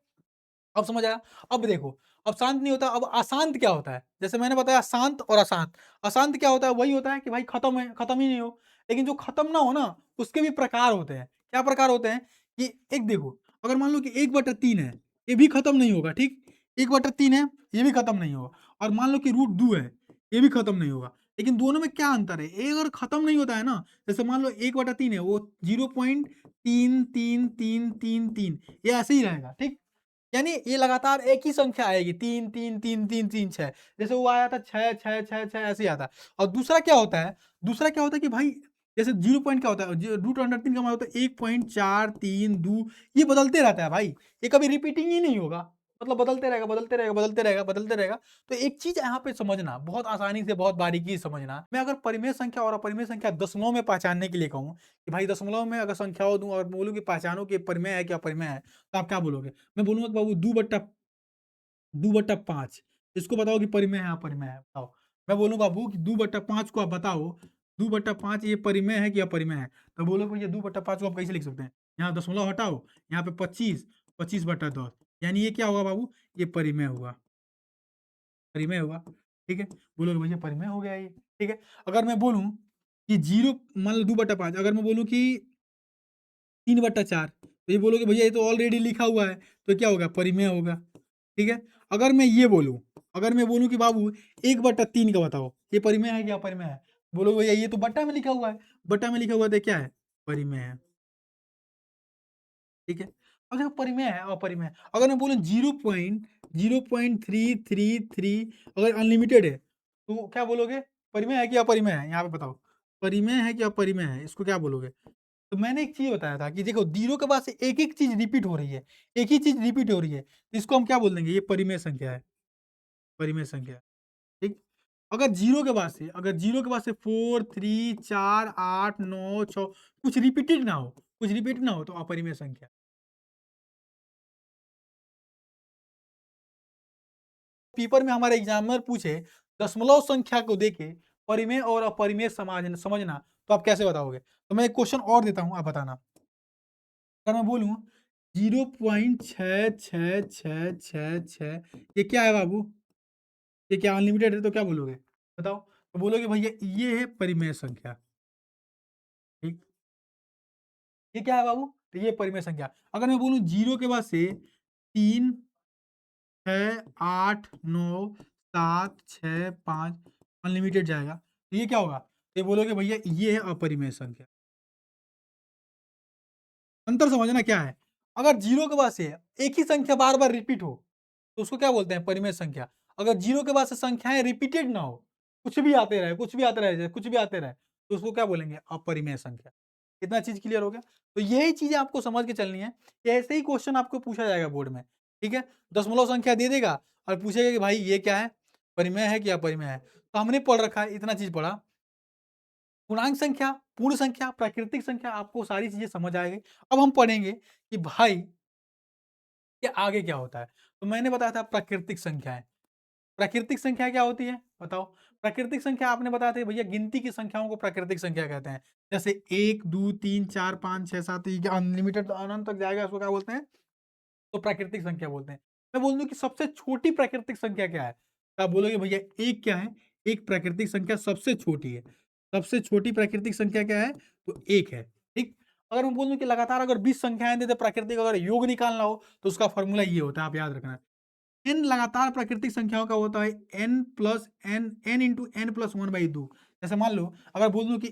अब समझ आया? अब देखो, अब शांत नहीं होता, अब अशांत क्या होता है? जैसे मैंने बताया शांत और अशांत। अशांत क्या होता है? वही होता है कि भाई खत्म है, खत्म ही नहीं हो। लेकिन जो खत्म ना हो ना, उसके भी प्रकार होते हैं। क्या प्रकार होते हैं? कि एक देखो, अगर मान लो कि 1/3 है, ये भी खत्म नहीं होगा, ठीक? 1/3 है, ये भी खत्म नहीं होगा। और मान लो कि √2 है, ये भी खत्म नहीं होगा। लेकिन दोनों में क्या अंतर है? ये अगर खत्म नहीं होता है ना, जैसे मान लो 1/3 है, वो 0.333333 ये ऐसे ही रहेगा, ठीक? यानी ये लगातार एक ही संख्या आएगी 3, 3, 3, 3, 3, 6 जैसे वो आया था 6, 6, 6, 6 ऐसे ही आता है। और दूसरा क्या होता है? दूसरा क्या होता है कि भाई जैसे 0 पॉइंट क्या होता है? √3 का मतलब होता है 1.432 ये बदलते रहता है भाई। ये कभी रिपीटिंग ही नहीं होगा। मतलब बदलते रहेगा, बदलते रहेगा, बदलते रहेगा, बदलते रहेगा। तो एक चीज़ यहाँ पे समझना, बहुत आसानी से, बहुत बारीकी से समझना। मैं अगर परिमेय संख्या और अपरिमेय संख्या दशमलव में पहचानने के लिए कहूँ कि भाई दशमलव में अगर संख्याओं दूँ और बोलूँ कि पहचानो कि परिमेय है कि अपरिमेय है, तो आप क्या बोलोगे? मैं बोलूँगा कि बाबू 2/5 इसको बताओ कि परिमेय है अपरिमेय है बताओ। मैं बोलूँ बाबू कि 2/5 को आप बताओ 2/5 ये परिमेय है कि अपरिमेय है? तो बोलोगे भैया 2/5 को आप कैसे लिख सकते हैं? यहाँ दशमलव हटाओ, यहाँ पे 25, 25/10 यानी ये क्या होगा बाबू? ये परिमेय हुआ, परिमेय हुआ, ठीक है? बोलोगे भैया परिमेय हो गया ये, ठीक है? अगर मैं बोलूँ कि 0 मान लो 2/5 अगर मैं बोलूँ कि 3/4 तो ये बोलोगे भैया ये तो ऑलरेडी लिखा हुआ है, तो क्या होगा? परिमेय होगा, ठीक है? अगर मैं ये बोलूँ अगर मैं बोलूँ कि बाबू 1/3 का बताओ, ये परिमेय है कि अपरिमेय है? बोलोगे भैया ये तो बट्टा में लिखा हुआ है, बट्टा में लिखा हुआ है तो क्या है? परिमेय है, ठीक है? अब देखो परिमेय है, अपरिमेय है। अगर मैं बोलूँ 0.0333 अगर अनलिमिटेड है, तो क्या बोलोगे? परिमेय है कि अपरिमेय है? यहाँ पे बताओ, परिमेय है कि अपरिमेय है? इसको क्या बोलोगे? तो मैंने एक चीज़ बताया था कि देखो 0 के बाद से एक-एक चीज़ रिपीट हो रही है, एक ही चीज़ रिपीट हो रही है, तो इसको हम क्या बोल देंगे? ये परिमेय संख्या है, परिमेय संख्या, ठीक? अगर 0 के बाद से 4, 3, 4, 8, 9, 6 कुछ रिपीट ना हो तो अपरिमेय संख्या। पेपर में हमारे एग्जामिनर पूछे दशमलव संख्या को देके परिमेय और अपरिमेय समझना, तो आप कैसे बताओगे? तो मैं एक क्वेश्चन और देता हूँ, आप बताना। अगर मैं बोलूँ 0.666666 ये क्या है बाबू? ये क्या अनलिमिटेड है तो क्या बोलोगे? बताओ। तो बोलोगे भैया ये है परिमेय संख्या, ठीक? ये क्या है बाबू? तो ये परिमेय संख्या। अगर मैं बोलूँ 0 के बाद से 3, 6, 8, 9, 7, 6, 5 अनलिमिटेड जाएगा, तो ये क्या होगा? ये बोलोगे भैया ये है अपरिमेय संख्या। अंतर समझना क्या है? अगर 0 के बाद से एक ही संख्या बार-बार रिपीट हो, तो उसको क्या बोलते हैं? परिमेय संख्या। अगर 0 के बाद से संख्याएँ रिपीटेड ना हो, कुछ भी आते रहे, कुछ भी आते रहे, कुछ भी आते रहे, तो उसको क्या बोलेंगे? अपरिमेय संख्या। कितना चीज़ क्लियर हो गया? तो यही चीज़ें आपको समझ के चलनी है, कि ऐसे ही क्वेश्चन आपको पूछा जाएगा बोर्ड में, ठीक है? दशमलव संख्या दे देगा और पूछेगा कि भाई ये क्या है? परिमेय है कि अपरिमेय है? तो हमने पढ़ रखा है, इतना चीज़ पढ़ा। पूर्णांक संख्या, पूर्ण संख्या, प्राकृतिक संख्या आपको सारी चीज़ें समझ आ गई। अब हम पढ़ेंगे कि भाई कि आगे क्या होता है? तो मैंने बताया था प्राकृतिक संख्याएँ। प्राकृतिक संख्या क्या होती है? बताओ। प्राकृतिक संख्या आपने बताया था भैया गिनती की संख्याओं को प्राकृतिक संख्या कहते हैं। जैसे 1, 2, 3, 4, 5, 6, 7 ये अनलिमिटेड अनंत तक जाएगा, इसको क्या बोलते हैं? तो प्राकृतिक संख्या बोलते हैं। मैं बोल दूँ कि सबसे छोटी प्राकृतिक संख्या क्या है? तो आप बोलोगे भैया 1 क्या है? एक प्राकृतिक संख्या सबसे छोटी है। सबसे छोटी प्राकृतिक संख्या क्या है? तो 1 है, ठीक? अगर मैं बोल दूँ कि लगातार अगर 20 संख्याएँ दें तो प्राकृतिक अगर योग निकालना हो तो उसका फ़ॉर्मूला ये होता है, आप याद रखना। n लगातार प्राकृतिक संख्याओं का होता है n plus n into n plus 1/2। जैसे मान लो अगर बोल दूं कि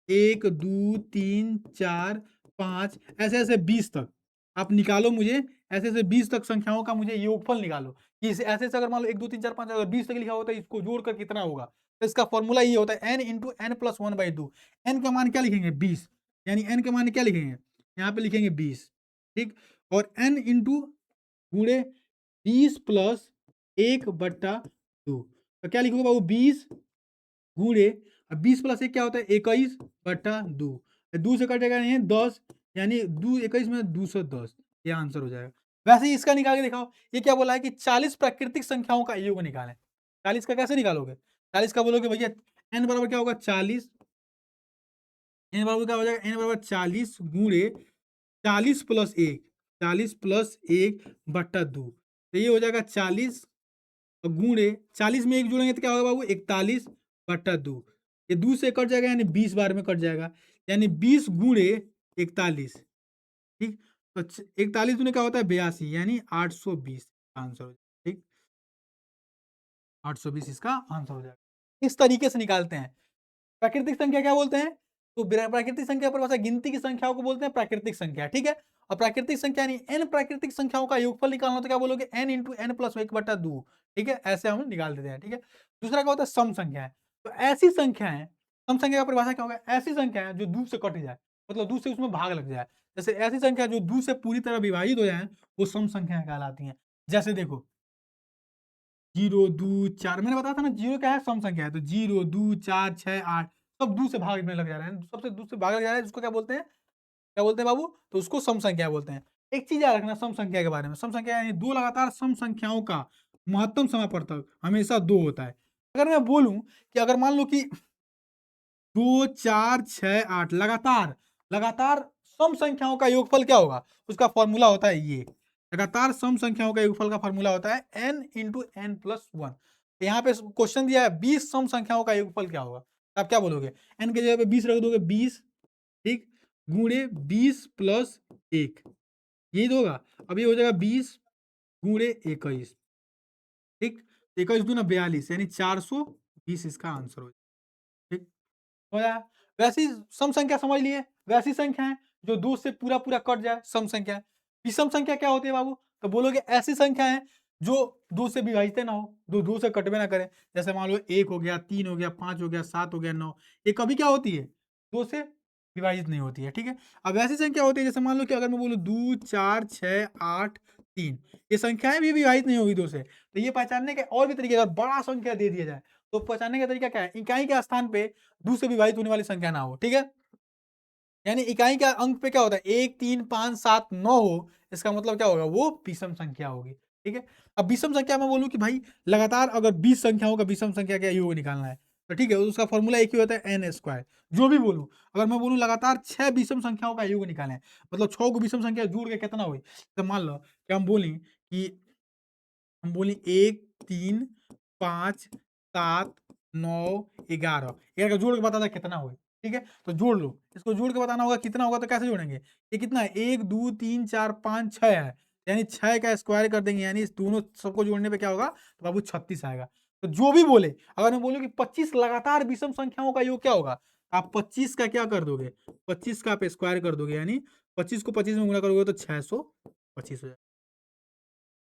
1, 2, 3, 4, 5 ऐसे ऐसे 20 तक आप निकालो, मुझे ऐसे ऐसे 20 तक संख्याओं का मुझे योगफल निकालो कि ऐसे ऐसे अगर मान लो 1, 2, 3, 4, 5 अगर 20 तक लिखा होता है, इसको जोड़कर कितना होगा? तो इसका फॉर्मूला ये होता है n into n plus 1/2। n का मान क्या लिखेंगे? 20, यानी n का मान क्या लिखेंगे? यहाँ पे लिखेंगे 20, ठीक? और n इंटू गुणे 20 प्लस 1/2। तो क्या लिखोगे बाबू? 20 गुणे 20 प्लस 1 क्या होता है? 21/2। 2 से कटेगा नहीं 10, यानी 21 में 210, ये आंसर हो जाएगा। वैसे ही इसका निकाल के दिखाओ। ये क्या बोला है कि 40 प्राकृतिक संख्याओं का योग निकालें। 40 का कैसे निकालोगे? 40 का बोलोगे भैया n बराबर क्या होगा? 40। n बराबर क्या हो जाएगा? n बराबर 40 गुणे 40 प्लस 1, 40 प्लस 1/2। तो ये हो जाएगा 40 और गुणे 40 में 1 जोड़ेंगे तो क्या होगा बाबू? 41/2। ये 2 से कट जाएगा, यानी 20 बार में कट जाएगा, यानी 20 गुणे 41, ठीक? तो 41 दूनी क्या होता है? 82, यानी 820 आंसर हो जाएगा, ठीक? 820 इसका आंसर हो जाएगा। इस तरीके से निकालते हैं। प्राकृतिक संख्या क्या बोलते हैं? तो प्राकृतिक संख्या परिभाषा गिनती की संख्याओं को बोलते हैं प्राकृतिक संख्या, ठीक है? और प्राकृतिक संख्या यानी n प्राकृतिक संख्याओं का योगफल निकालना तो क्या बोलोगे? n इंटू n प्लस 1/2, ठीक है? ऐसे हम निकाल देते हैं, ठीक है? दूसरा क्या होता है? सम संख्याएं। तो ऐसी संख्याएं, सम संख्या का परिभाषा क्या होगा? ऐसी संख्याएं जो 2 से कट जाए, मतलब 2 से उसमें भाग लग जाए। जैसे ऐसी संख्या जो 2 से पूरी तरह विभाजित हो जाए, वो सम संख्याएं कहलाती हैं। जैसे देखो 0, 2, 4 मैंने बताया था ना, 0 क्या है? सम संख्या है। तो 0, 2, 4, 6, 8 सब 2 से भाग में लग जा रहे हैं। सबसे 2 से भाग लग जा रहा है, उसको क्या बोलते हैं? क्या बोलते हैं बाबू? तो उसको सम संख्या बोलते हैं। एक चीज़ याद रखना सम संख्या के बारे में। सम संख्या यानी 2 लगातार सम संख्याओं का महत्तम समापवर्तक हमेशा 2 होता है। अगर मैं बोलूँ कि अगर मान लो कि 2, 4, 6, 8 लगातार लगातार सम संख्याओं का योगफल क्या होगा? उसका फ़ॉर्मूला होता है ये। लगातार सम संख्याओं का योगफल का फ़ॉर्मूला होता है n इंटू n प्लस 1। यहाँ पे क्वेश्चन दिया है 20 सम संख्याओं का योगफल क्या होगा? तो आप क्या बोलोगे? n की जगह पे 20 रख दोगे, 20, ठीक? गुणे 20 प्लस 1, यही तो होगा। अब ये हो जाएगा 20 गुणे 21, ठीक? 21 दूना 42, यानी 420 इसका आंसर हो जाएगा, ठीक? हो जाएगा। वैसी सम संख्या समझ लिए, वैसी संख्याएं जो 2 से पूरा कट जाए, सम संख्या। विषम संख्या क्या होती है बाबू? तो बोलोगे ऐसी संख्या है जो 2 से विभाजित ना हो, 2 से कटबे ना करे। जैसे मान लो 1 हो गया, 3 हो गया, 5 हो गया, 7 हो गया, 9, ये कभी क्या होती है? 2 से विभाजित नहीं होती है, ठीक है? अब ऐसी संख्या होती है जैसे मान लो कि अगर मैं बोलूँ 2, 4, 6, 8, 3, ये संख्याएं भी विभाजित नहीं होगी 2 से। तो ये पहचानने के और भी तरीके, अगर बड़ा संख्या दे दिया जाए तो पहचानने का तरीका क्या है? इकाई के स्थान पे 2 से विभाजित होने वाली संख्या ना हो, ठीक है? यानी इकाई का अंक पे क्या होता है? 1, 3, 5, 7, 9 हो, इसका मतलब क्या होगा? वो विषम संख्या होगी, ठीक है? अब विषम संख्या में बोलूँ कि भाई लगातार अगर 20 संख्याओं का विषम संख्या का योग निकालना है, तो ठीक है, उसका फॉर्मूला एक ही होता है n स्क्वायर। जो भी बोलूँ, अगर मैं बोलूँ लगातार 6 विषम संख्याओं का योग निकालें, मतलब 6 को विषम संख्या जोड़ के कितना हुई? तो मान लो कि हम बोले 1, 3, 5, 7, 9, 11, 11 का जोड़ के बता दे कितना हुआ, ठीक है? तो जोड़ लो, इसको जोड़ के बताना होगा कितना होगा, तो कैसे जोड़ेंगे? ये कितना है? 1, 2, 3, 4, 5, 6 है, यानी 6 का स्क्वायर कर देंगे, यानी इस दोनों सबको जोड़ने पे क्या होगा? तो बाबू 36 आएगा। तो जो भी बोले, अगर मैं बोलूँ कि 25 लगातार विषम संख्याओं का योग क्या होगा? आप 25 का क्या कर दोगे? 25 का आप स्क्वायर कर दोगे, यानी 25 को 25 में गुणा करोगे तो 625 हो जाएगा।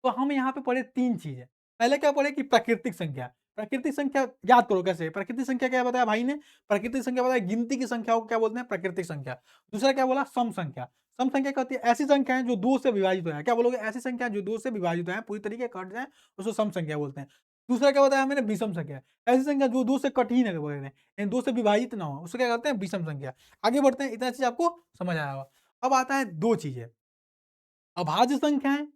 तो हम यहाँ पे पढ़े 3 चीज़ें। पहले क्या पढ़े कि प्राकृतिक संख्या। प्राकृतिक संख्या याद करो कैसे? प्राकृतिक संख्या क्या बताया भाई ने? प्राकृतिक संख्या बताया गिनती की संख्याओं को क्या बोलते हैं? प्राकृतिक संख्या। दूसरा क्या बोला? सम संख्या। सम संख्या क्या होती है? ऐसी संख्याएँ जो 2 से विभाजित हो जाएँ। क्या बोलोगे? ऐसी संख्या जो 2 से विभाजित हो जाएँ, पूरी तरीके कट जाएँ, उसको सम संख्या बोलते हैं। दूसरा क्या बताया मैंने? विषम संख्या। ऐसी संख्या जो 2 से कट ही ना बोले, यानी 2 से विभाजित ना हो, उसको क्या कहते हैं? विषम संख्या। आगे बढ़ते हैं, इतना चीज़ आपको समझ आया होगा। अब आता है 2 चीज़ें, अभाज्य संख्याएँ,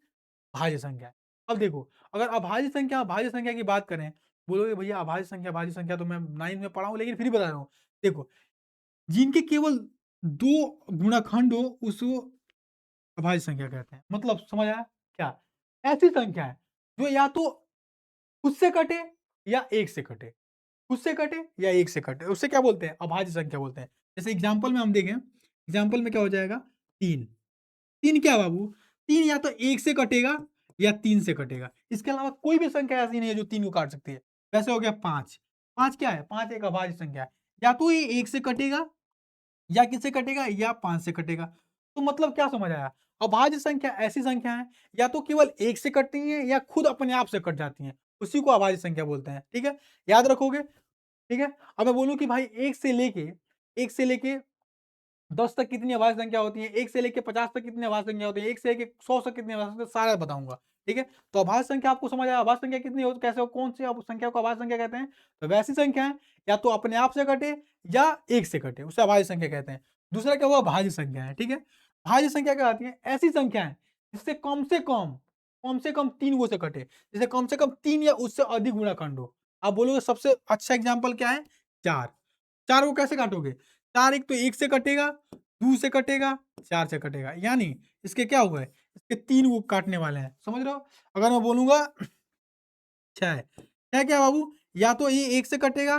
भाज्य संख्या। अब देखो, अगर अभाज्य संख्या और भाज्य संख्या की बात करें, बोलोगे भैया अभाज्य संख्या तो मैं 9th में पढ़ा हूँ, लेकिन फिर भी बता रहा हूँ। देखो, जिनके केवल 2 गुणनखंड हो उसको अभाज्य संख्या कहते हैं। मतलब समझ आया? क्या? ऐसी संख्या है जो या तो खुद से कटे या 1 से कटे। खुद से कटे या 1 से कटे, उससे क्या बोलते हैं? अभाज्य संख्या बोलते हैं। जैसे एग्ज़ाम्पल में हम देखें, एग्ज़ाम्पल में क्या हो जाएगा? 3। 3 क्या है बाबू? 3 या तो 1 से कटेगा या 3 से कटेगा। इसके अलावा कोई भी संख्या ऐसी नहीं है जो 3 को काट सकती है। वैसे हो गया 5। 5 क्या है? 5 एक अभाज्य संख्या है। या तो ये 1 से कटेगा या किससे कटेगा? या 5 से कटेगा। तो मतलब क्या समझ आया? अभाज्य संख्या ऐसी संख्या है या तो केवल 1 से कटती हैं या खुद अपने आप से कट जाती हैं। उसी को अभाज्य संख्या बोलते हैं। ठीक है? याद रखोगे? ठीक है? अब मैं बोलूँ कि भाई 1 से लेके 10 तक कितनी अभाज्य संख्या होती है, 1 से लेके 50 तक कितनी अभाज्य संख्या होती है, 1 से लेके 100 तक कितनी अभाज्य संख्या, सारा बताऊँगा। ठीक है? तो अभाज्य संख्या आपको समझ आया, अभाज्य संख्या कितनी हो, कैसे हो, कौन सी संख्या को अभाज्य संख्या कहते हैं? तो वैसी संख्या है या तो अपने आप से कटे या 1 से कटे, उसे अभाज्य संख्या कहते हैं। दूसरा क्या हुआ? भाज्य संख्या है। ठीक है? भाज्य संख्या क्या आती है? ऐसी संख्या है जिससे कम से कम 3 गो से कटे। जैसे कम से कम 3 या उससे अधिक गुणनखंड हो। आप बोलोगे सबसे अच्छा एग्जाम्पल क्या है? 4। 4 को कैसे काटोगे? 4 एक तो 1 से कटेगा, 2 से कटेगा, 4 से कटेगा। यानी इसके क्या हुए? इसके 3 वो काटने वाले हैं। समझ रहे हो? अगर मैं बोलूँगा 6 6 क्या बाबू? या तो ये 1 से कटेगा,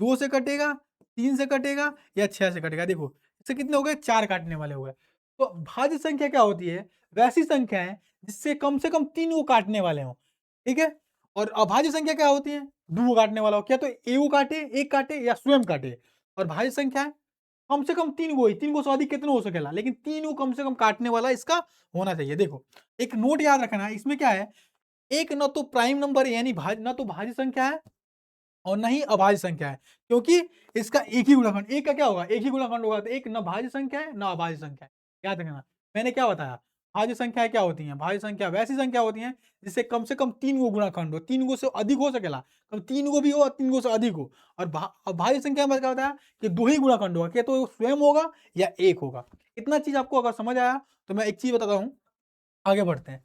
2 से कटेगा, 3 से कटेगा या 6 से कटेगा। देखो, इससे कितने हो गए? 4 काटने वाले हो गए। तो भाज्य संख्या क्या होती है? वैसी संख्या है जिससे कम से कम 3 को काटने वाले हों। ठीक है? और अभाज्य संख्या क्या होती है? 2 को काटने वाला हो। क्या तो ए को काटे, 1 काटे या स्वयं काटे। और भाज्य संख्या है कम से कम 3 गो ही, 3 गो से अधिक कितने हो सकेला, लेकिन 3 को कम से कम काटने वाला इसका होना चाहिए। देखो, एक नोट याद रखना है, इसमें क्या है, एक ना तो प्राइम नंबर यानी ना तो भाज्य संख्या है और ना ही अभाज्य संख्या है, क्योंकि इसका एक ही गुणनखंड, एक का क्या होगा? एक ही गुणनखंड होगा, तो एक ना भाज्य संख्या है, ना अभाज्य संख्या है। याद रखना, मैंने क्या बताया? भाज्य संख्याएँ क्या होती हैं? भाज्य संख्या वैसी संख्या होती हैं, जिससे कम से कम 3 गो गुणनखंड हो, 3 गो से अधिक हो सकेला, कब 3 गो भी हो और 3 गो से अधिक हो। और अभाज्य संख्या में क्या होता है कि 2 ही गुणनखंड होगा, क्या तो वो स्वयं होगा या 1 होगा। इतना चीज़ आपको अगर समझ आया, तो मैं एक चीज़ बताता हूँ, आगे बढ़ते हैं।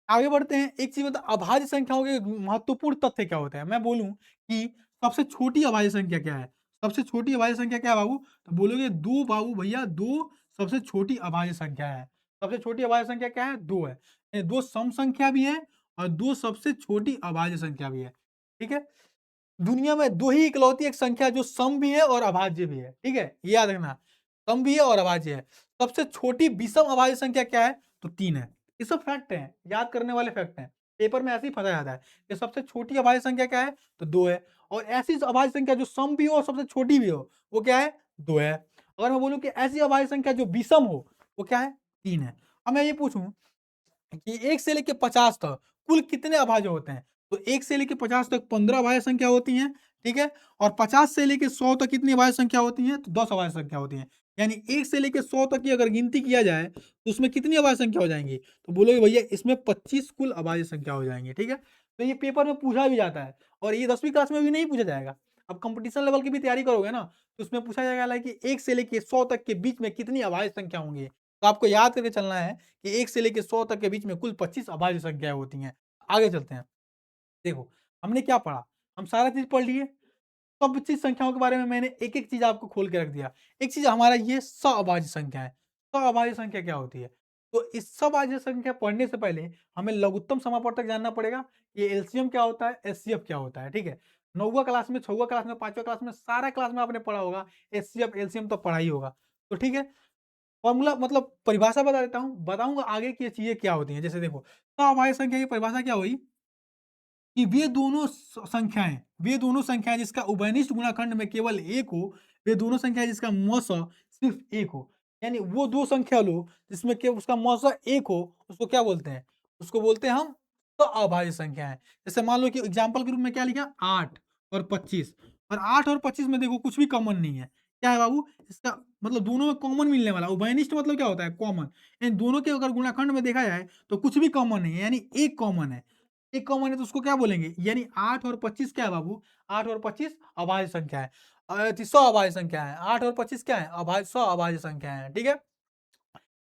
आगे बढ़ते हैं, एक चीज़ बता, अभाज्य संख्याओं के महत्वपूर्ण तथ्य क्या होते हैं? मैं बोलूँ कि सबसे छोटी अभाज्य संख्या क्या है? सबसे छोटी अभाज्य संख्या क्या है बाबू? तो बोलोगे 2 बाबू भैया, 2 सबसे छोटी अभाज्य संख्या है। सबसे छोटी अभाज्य संख्या क्या है? 2 है। 2 सम संख्या भी है और 2 सबसे छोटी अभाज्य संख्या भी है। ठीक है? दुनिया में 2 ही इकलौती एक संख्या है जो सम भी है और अभाज्य भी है। ठीक है? ये याद रखना, सम भी है और अभाज्य है। सबसे छोटी विषम अभाज्य संख्या क्या है? तो 3 है। ये सब फैक्ट हैं, याद करने वाले फैक्ट हैं। पेपर में ऐसे ही फँसा जाता है कि सबसे छोटी अभाज्य संख्या क्या है? तो 2 है, और ऐसी अभाज्य संख्या जो सम भी हो और सबसे छोटी भी हो, वो क्या है? 2 है। अगर मैं बोलूँ कि ऐसी अभाज्य संख्या जो विषम हो, वो क्या है? 3 है। अब मैं ये पूछूँ कि 1 से लेके 50 तक कुल कितने अभाज्य होते हैं? तो 1 से लेके 50 तक 15 अभाज्य संख्या होती हैं, ठीक है? और 50 से लेके 100 तक कितनी अभाज्य संख्या होती हैं? तो 10 अभाज्य संख्या होती हैं। यानी 1 से लेके 100 तक की अगर गिनती किया जाए, तो उसमें कितनी अभाज्य संख्या हो जाएँगी? तो बोलोगे भैया इसमें 25 कुल अभाज्य संख्या हो जाएँगी, ठीक है? तो ये पेपर में पूछा भी जाता है और ये 10वीं क्लास में भी नहीं पूछा जाएगा। अब कॉम्पिटिशन लेवल की भी तैयारी करोगे ना, तो उसमें पूछा जाएगा लाइक कि 1 से लेके 100 तक के बीच में कितनी अभाज्य संख्या होंगी? तो आपको याद करके चलना है कि 1 से लेके 100 तक के बीच में कुल 25 अभाज्य संख्याएँ होती हैं। आगे चलते हैं। देखो, हमने क्या पढ़ा? हम सारा चीज़ पढ़ लिए। सब चीज़ संख्याओं के बारे में मैंने एक-एक चीज़ आपको खोल के रख दिया। एक चीज़ हमारा ये सअभाज्य संख्या है। सअभाज्य संख्या क्या होती है? तो इस सअभाज्य संख्या पढ़ने से पहले हमें लघुत्तम समापवर्तक जानना पड़ेगा। ये एलसीएम क्या होता है? एचसीएफ क्या होता है? ठीक है? 9वीं क्लास में, 6वीं क्लास में, 5वीं क्लास में, सारा क्लास में आपने पढ़ा होगा। एचसीएफ, एलसीएम तो पढ़ा ही होगा। तो ठीक है? फॉर्मूला मतलब परिभाषा बता देता हूँ, बताऊँगा आगे की ये चीज़ें क्या होती हैं। जैसे देखो, सअभाज्य संख्या की परिभाषा क्या हुई कि वे दोनों संख्याएँ जिसका उभयनिष्ठ गुणाखंड में केवल 1 हो, वे दोनों संख्याएँ जिसका मौसा सिर्फ़ 1 हो। यानी वो 2 संख्या लो जिसमें कि उसका मौसा 1 हो, उसको क्या बोलते हैं? उसको बोलते हैं हम अभाज्य संख्याएँ। जैसे मान लो कि एग्ज़ाम्पल के रूप में क्या लिखा 8 और 25, और 8 और 25 में देखो कुछ भी कॉमन नहीं है। क्या है बाबू? इसका मतलब दोनों में कॉमन मिलने वाला, उभयनिष्ठ मतलब क्या होता है? कॉमन। इन दोनों के अगर गुणाखंड में देखा जाए तो कुछ भी कॉमन नहीं है, यानी एक कॉमन है। एक कॉमन है तो उसको क्या बोलेंगे? यानी 8 और 25 क्या है बाबू? 8 और 25 अभाज्य संख्या है। सअभाज्य संख्या है। 8 और 25 क्या है? सअभाज्य संख्या है, ठीक है?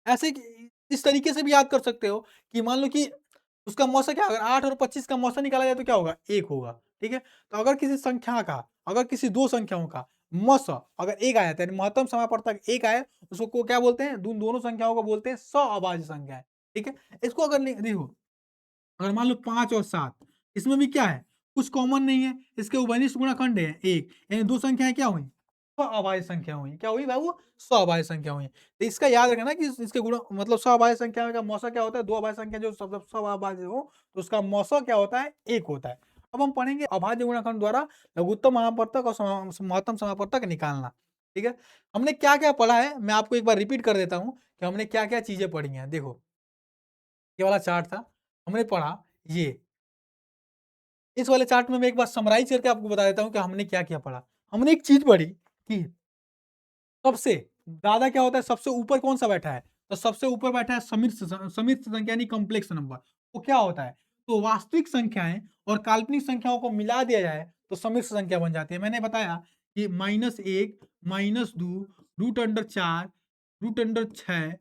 ऐसे कि इस तरीके से भी याद कर सकते हो कि मान लो कि उसका मौसा क्या, अगर 8 और 25 का मौसा निकाला जाए तो क्या होगा? 1 होगा, ठीक है? तो अगर किसी संख्या का, अगर किसी 2 संख्याओं का मस अगर 1 आया था, यानी महत्तम समापवर्तक 1 आया, उसको क्या बोलते हैं? दोनों संख्याओं को बोलते हैं सअभाज्य संख्याएँ, ठीक है? इसको अगर नहीं देखो, अगर मान लो 5 और 7, इसमें भी क्या है? कुछ कॉमन नहीं है, इसके उभयनिष्ठ गुणनखंड है 1, यानी 2 संख्याएँ क्या हुई? सअभाज्य संख्या हुई। क्या हुई बाबू? सअभाज्य संख्या हुई। तो इसका याद रखना कि इसके गुण मतलब सअभाज्य संख्या का मौसा क्या होता है? 2 अभाज्य संख्या जो सब सअभाज्य हो, तो उसका मौसा क्या होता है? 1 होता है। अब हम पढ़ेंगे अभाज्य गुणनखंड द्वारा लघुत्तम महापवर्तक और महत्तम समापवर्तक निकालना, ठीक है? हमने क्या-क्या पढ़ा है, मैं आपको एक बार रिपीट कर देता हूँ कि हमने क्या-क्या चीज़ें पढ़ी हैं। देखो, ये वाला चार्ट था, हमने पढ़ा ये। इस वाले चार्ट में मैं एक बार समराइज़ करके आपको बता देता हूँ कि हमने क्या-क्या पढ़ा। हमने एक चीज़ पढ़ी कि सबसे ज़्यादा क्या होता है, सबसे ऊपर कौन-सा बैठा है? तो सबसे ऊपर बैठा है समिश्र संख्या यानी कॉम्प्लेक्स नंबर। वो क्या होता है? तो वास्तविक संख्याएँ और काल्पनिक संख्याओं को मिला दिया जाए तो समिश्र संख्या बन जाती है। मैंने बताया कि -1, -2, √4, √6,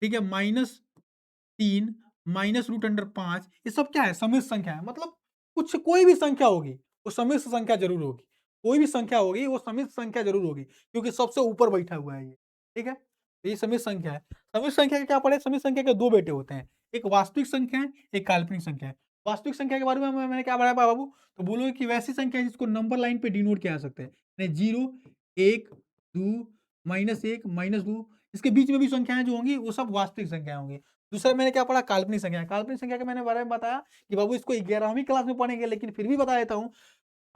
ठीक है? -3, -√5, ये सब क्या है? समिश्र संख्या है। मतलब कुछ कोई भी संख्या होगी, वो समिश्र संख्या ज़रूर होगी। कोई भी संख्या होगी, वो समिश्र संख्या ज़रूर होगी, क्योंकि सबसे ऊपर बैठा हुआ है ये, ठीक है? तो ये समिश्र संख्या है। समिश्र संख्या के क्या पढ़े? समिश्र संख्या के 2 बेटे होते हैं, एक वास्तविक संख्या है, एक काल्पनिक संख्या है। वास्तविक संख्या के बारे में मैंने क्या पढ़ाया बाबू? तो बोलोगे कि वैसी संख्या है जिसको नंबर लाइन पे डिनोट किया जा सकता है। यानी 0, 1, 2, -1, -2, इसके बीच में भी संख्याएँ जो होंगी, वो सब वास्तविक संख्याएँ होंगी। दूसरा मैंने क्या पढ़ा? काल्पनिक संख्या। काल्पनिक संख्या के मैंने बारे में बताया कि बाबू इसको 11वीं क्लास में पढ़ेंगे, लेकिन फिर भी बता देता हूँ।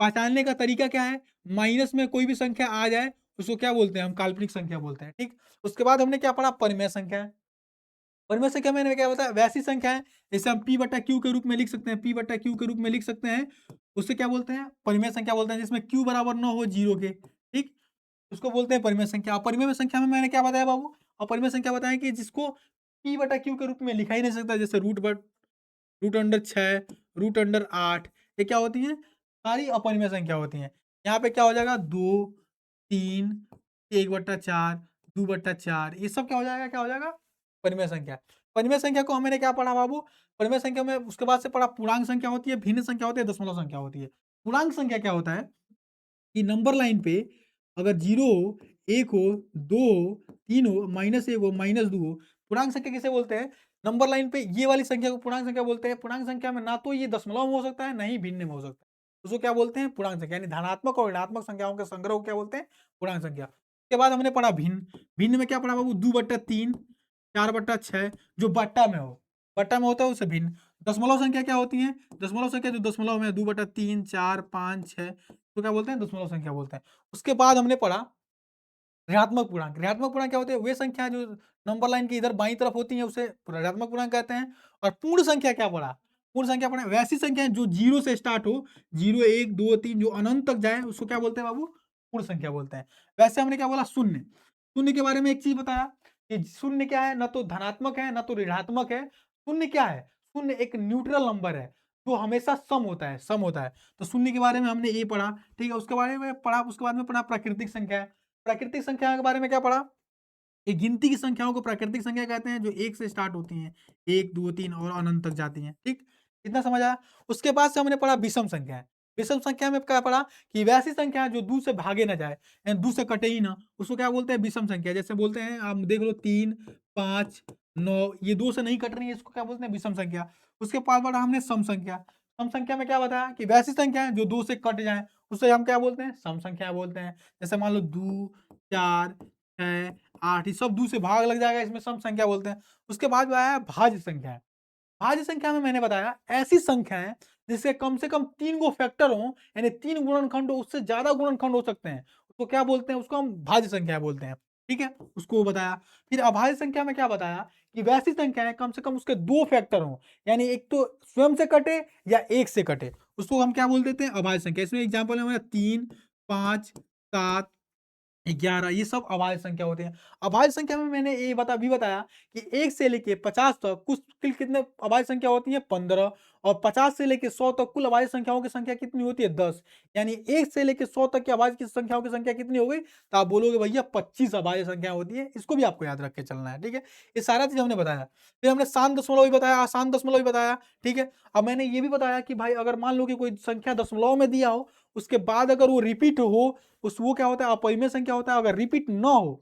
पहचानने का तरीका क्या है? माइनस में कोई भी संख्या आ जाए, उसको क्या बोलते हैं? हम काल्पनिक संख्या बोलते हैं, ठीक? उसके बाद हमने क्या पढ़ा? परिमेय संख्या। परिमेय संख्या मैंने क्या बताया? वैसी संख्या है, जैसे हम p बटा q के रूप में लिख सकते हैं, p बटा q के रूप में लिख सकते हैं, उसे क्या बोलते हैं? परिमेय संख्या बोलते हैं, जिसमें q बराबर ना हो 0 के, ठीक? उसको बोलते हैं परिमेय संख्या। अपरिमेय में संख्या में मैंने क्या बताया बाबू? अपरिमेय संख्या बताया कि जिसको p बटा q के रूप में लिखा ही नहीं सकता, जैसे √6, √8, ये क्या होती हैं? सारी अपरिमेय संख्या होती हैं। यहाँ पे क्या हो जाएगा? 2, 3, 1/4, 2/4, ये सब क्या हो जाएगा? क्या हो जाएगा? परिमेय संख्या। परिमेय संख्या को हमने क्या पढ़ा बाबू? परिमेय संख्या में उसके बाद से पढ़ा पूर्णांक संख्या होती है, भिन्न संख्या होती है, दशमलव संख्या होती है। पूर्णांक संख्या क्या होता है कि नंबर लाइन पे अगर 0 हो, 1 हो, 2 हो, 3 हो, -1 हो, -2 हो, पूर्णांक संख्या किसे बोलते हैं? नंबर लाइन पे ये वाली संख्या को पूर्णांक संख्या बोलते हैं। पूर्णांक संख्या में ना तो ये दशमलव में हो सकता है, ना ही भिन्न में हो सकता है। उसको क्या बोलते हैं? पूर्णांक संख्या, यानी धनात्मक और ऋणात्मक संख्याओं के संग्रह को क्या बोलते हैं? पूर्णांक संख्या। उसके बाद हमने पढ़ा भिन्न। भिन्न में क्या पढ़ा बाबू? 2/3, 4/6, जो बट्टा में हो। बट्टा में होता है उसे भिन्न। दशमलव संख्या क्या होती है? दशमलव संख्या जो दशमलव में 2/3, 4, 5, 6, तो क्या बोलते हैं? दशमलव संख्या बोलते हैं। उसके बाद हमने पढ़ा ऋणात्मक पूर्णांक। ऋणात्मक पूर्णांक क्या होते हैं? वे संख्या जो नंबर लाइन के इधर बाईं तरफ होती हैं, उसे ऋणात्मक पूर्णांक कहते हैं। और पूर्ण संख्या क्या पढ़ा? पूर्ण संख्या पढ़ा वैसी संख्याएँ जो 0 से स्टार्ट हो, 0, 1, 2, 3, जो अनंत तक जाए, उसको क्या बोलते हैं बाबू? पूर्ण संख्या बोलते हैं। वैसे हमने क्या बोला? शून्य। शून्य के बारे में एक चीज़ बताया कि शून्य क्या है? ना तो धनात्मक है, ना तो ऋणात्मक है। शून्य क्या है? शून्य एक न्यूट्रल नंबर है, जो हमेशा सम होता है, सम होता है। तो शून्य के बारे में हमने ये पढ़ा, ठीक है? उसके बारे में पढ़ा, उसके बाद में पढ़ा प्राकृतिक संख्या। प्राकृतिक संख्या के बारे में क्या पढ़ा? ये गिनती की संख्याओं को प्राकृतिक संख्या कहते हैं, जो 1 से स्टार्ट होती हैं। 1, 2, 3 और अनंत तक जाती हैं, ठीक? इतना समझ आया? उसके बाद से हमने पढ़ा विषम संख्याएँ। विषम संख्या में क्या पढ़ा कि वैसी संख्या जो 2 से भागे ना जाए, यानी 2 से कटे ही ना, उसको क्या बोलते हैं? विषम संख्या। जैसे बोलते हैं, आप देख लो 3, 5, 9, ये 2 से नहीं कट रही है, इसको क्या बोलते हैं? विषम संख्या। उसके बाद पढ़ा हमने सम संख्या। सम संख्या में क्या बताया कि वैसी संख्या है जो 2 से कट जाएँ, उसे हम क्या बोलते हैं? सम संख्या बोलते हैं। जैसे मान लो 2, 4, 6, 8, ये सब 2 से भाग लग जाएगा, इसमें सम संख्या बोलते हैं। उसके बाद जो आया भाज्य संख्या। भाज्य संख्या में मैंने बताया ऐसी संख्या है जिसके कम से कम 3 गो फैक्टर हों, यानी 3 गुणनखंड हो, उससे ज़्यादा गुणनखंड हो सकते हैं। उसको क्या बोलते हैं? उसको हम भाज्य संख्या बोलते हैं। ठीक है? उसको बताया। फिर अभाज्य संख्या में क्या बताया कि वैसी संख्या है कम से कम उसके 2 फैक्टर हों, यानी एक तो स्वयं से कटे या 1 से कटे। उसको हम क्या बोल देते हैं? अभाज्य संख्या। इसमें एग्जांपल है हमारा 3, 5, 7, 11, ये सब अभाज्य संख्या होते हैं। अभाज्य संख्या में मैंने ये भी बताया कि 1 से लेके 50 तक कुल कितने अभाज्य संख्या होती हैं? 15, और 50 से लेके 100 तक कुल अभाज्य संख्याओं की संख्या कितनी होती है? 10। यानी 1 से लेके 100 तक की अभाज्य की संख्याओं की संख्या कितनी हो गई? तो आप बोलोगे भैया 25 अभाज्य संख्या होती है। इसको भी आपको याद रख के चलना है, ठीक है? ये सारा चीज़ हमने बताया। फिर हमने शांत दशमलव भी बताया, अशांत दशमलव भी बताया, ठीक है? अब मैंने ये भी बताया कि भाई अगर मान लो कि कोई संख्या दशमलव में दिया हो, उसके बाद अगर वो रिपीट हो, वो क्या होता है? अपरिमेय संख्या होता है। अगर रिपीट ना हो,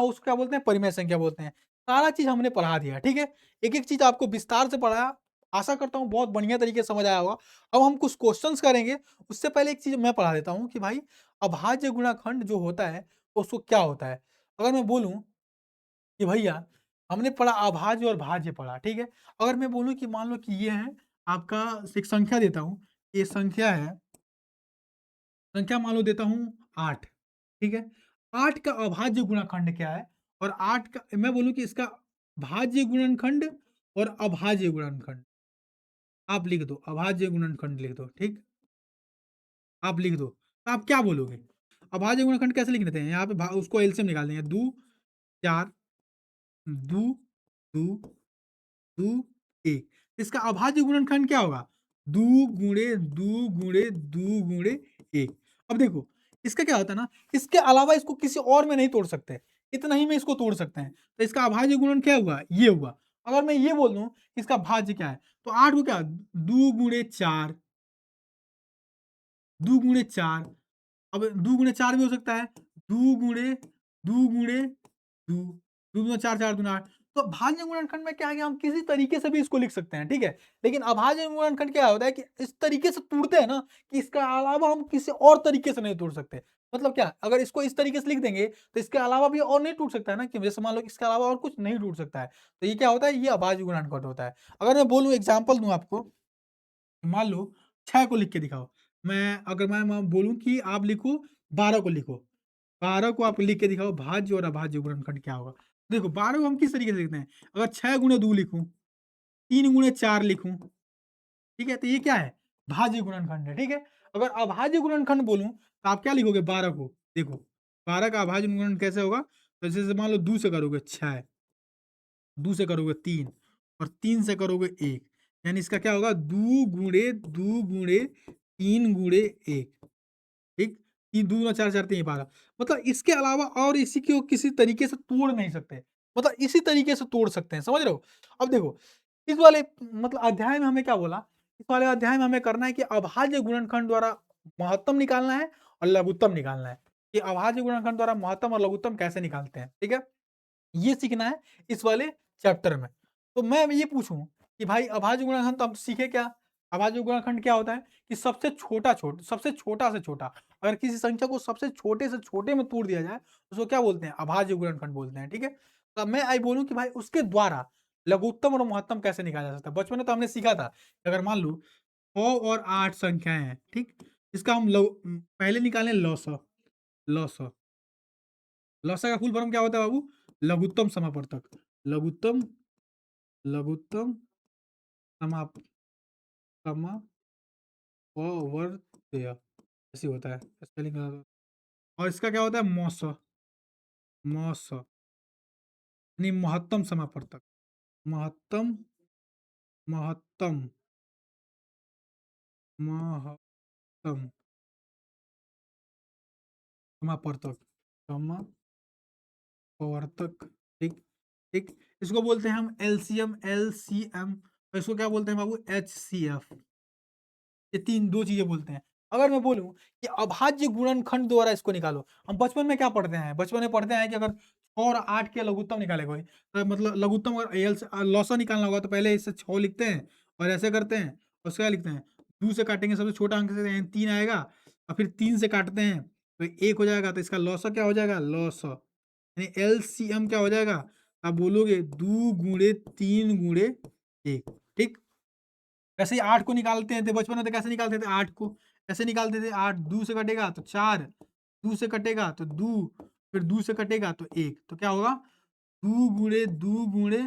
उसको क्या बोलते हैं? परिमेय संख्या बोलते हैं। सारा चीज़ हमने पढ़ा दिया, ठीक है? एक-एक चीज़ आपको विस्तार से पढ़ाया। आशा करता हूँ बहुत बढ़िया तरीके से समझ आया होगा। अब हम कुछ क्वेश्चन्स करेंगे, उससे पहले एक चीज़ मैं पढ़ा देता हूँ कि भाई अभाज्य गुणनखंड जो होता है, उसको क्या होता है? अगर मैं बोलूँ कि भैया हमने पढ़ा अभाज्य और भाज्य पढ़ा, ठीक है? अगर मैं बोलूँ कि मान लो कि ये है आपका, एक संख्या देता हूँ, ये संख्या है, संख्या मान लो देता हूँ 8, ठीक है? 8 का अभाज्य गुणनखंड क्या है? और 8 का मैं बोलूँ कि इसका भाज्य गुणनखंड और अभाज्य गुणनखंड आप लिख दो, अभाज्य गुणनखंड लिख दो, ठीक? आप लिख दो, तो आप क्या बोलोगे? अभाज्य गुणनखंड कैसे लिख देते हैं? यहाँ पे उसको एलसीएम निकाल देंगे, 2 4 2 2 2 1। इसका अभाज्य गुणनखंड क्या होगा? 2 गुणे 2 गुणे 2 गुणे 1। अब देखो, इसका क्या होता है ना, इसके अलावा इसको किसी और में नहीं तोड़ सकते, इतना ही में इसको तोड़ सकते हैं। तो इसका अभाज्य गुणन क्या हुआ? ये हुआ। अगर मैं ये बोल दूँ इसका भाज्य क्या है, तो 8 को क्या 2 गुणे 4, 2 गुणे 4, अब 2 गुणे 4 भी हो सकता है, 2 गुणे 2 गुणे 2, 2 दूना 4, 4 दूना 8। तो भाज्य गुणनखंड में क्या है कि हम किसी तरीके से भी इसको लिख सकते हैं, ठीक है? लेकिन अभाज्य गुणनखंड क्या होता है कि इस तरीके से तोड़ते हैं ना कि इसके अलावा हम किसी और तरीके से नहीं तोड़ सकते। मतलब क्या? अगर इसको इस तरीके से लिख देंगे, तो इसके अलावा भी और नहीं टूट सकता है ना, कि जैसे मान लो कि इसके अलावा और कुछ नहीं टूट सकता है। तो ये क्या होता है? ये अभाज्य गुणनखंड होता है। अगर मैं बोलूँ एग्ज़ाम्पल दूँ आपको, मान लो 6 को लिख के दिखाओ। अगर मैं बोलूँ कि आप लिखो 12 को लिखो। 12 को आप लिख के दिखाओ, भाज्य और अभाज्य गुणनखंड क्या होगा? देखो 12 को हम किस तरीके से लिखते हैं? अगर 6 गुणे 2 लिखूँ, 3 गुणे 4 लिखूँ, ठीक है? तो ये क्या है? भाज्य गुणनखंड है, ठीक है? अगर अभाज्य गुणनखंड बोलूँ, तो आप क्या लिखोगे 12 को? देखो, 12 का अभाज्य गुणनखंड कैसे होगा? तो जैसे मान लो 2 से करोगे 6, 2 से करोगे 3 और 3 से करोगे 1, यानी इसका क्या होगा? 2 गुणे 3 गुणे 1, ठीक? 3 दूना 4 4 3 12। मतलब इसके अलावा और इसी को किसी तरीके से तोड़ नहीं सकते। मतलब इसी तरीके से तोड़ सकते हैं, समझ रहे हो? अब देखो, इस वाले मतलब अध्याय में हमें क्या बोला? इस वाले अध्याय में हमें करना है कि अभाज्य गुणनखंड द्वारा महत्तम निकालना है और लघुत्तम निकालना है। कि अभाज्य गुणनखंड द्वारा महत्तम और लघुत्तम कैसे निकालते हैं, ठीक है? ये सीखना है इस वाले चैप्टर में। तो मैं ये पूछूँ कि भाई अभाज्य गुणनखंड तो हम सीखे क्या? अभाज्य गुणनखंड क्या होता है कि सबसे छोटा से छोटा, अगर किसी संख्या को सबसे छोटे से छोटे में तोड़ दिया जाए, उसको क्या बोलते हैं? अभाज्य गुणनखंड बोलते हैं, ठीक है? तो अब मैं आई बोलूँ कि भाई उसके द्वारा लघुत्तम और महत्तम कैसे निकाला जा सकता है? बचपन में तो हमने सीखा था कि अगर मान लो 100 और 8 संख्याएँ हैं, ठीक? इसका हम पहले निकालें लॉसा, लॉसा। लॉसा का फुल फॉर्म क्या होता है बाबू? लघुत्तम समापवर्तक। लघुत्तम लघुत्तम समाप समापवर्त्य ऐसे होता है स्पेलिंग। और इसका क्या होता है? मौस यानी महत्तम समापवर्तक। महत्तम महत्तम महत्तम समापवर्तक, समापवर्तक, ठीक? ठीक, इसको बोलते हैं हम एलसीएम, और इसको क्या बोलते हैं बाबू? एचसीएफ। ये 2 चीज़ें बोलते हैं। अगर मैं बोलूँ कि अभाज्य गुणनखंड द्वारा इसको निकालो, हम बचपन में क्या पढ़ते हैं? बचपन में पढ़ते हैं कि अगर 6 और 8 के लघुत्तम निकाले कोई, तो मतलब लघुत्तम अगर लॉसा निकालना होगा तो पहले इससे 6 लिखते हैं और ऐसे करते हैं, और उसके बाद लिखते हैं 2 से काटेंगे, सबसे छोटा अंक से 3 आएगा, और फिर 3 से काटते हैं तो 1 हो जाएगा, तो इसका लॉसा क्या हो जाएगा? लॉसा यानी एलसीएम क्या हो जाएगा? आप बोलोगे 2 गुणे 3 गुणे 1, ठीक? वैसे ही 8 को निकालते थे बचपन में, तो कैसे निकालते थे 8 को? ऐसे निकालते थे, 8 2 से कटेगा तो 4, 2 से कटेगा तो 2, फिर 2 से कटेगा तो 1, तो क्या होगा? 2 गुणे 2 गुणे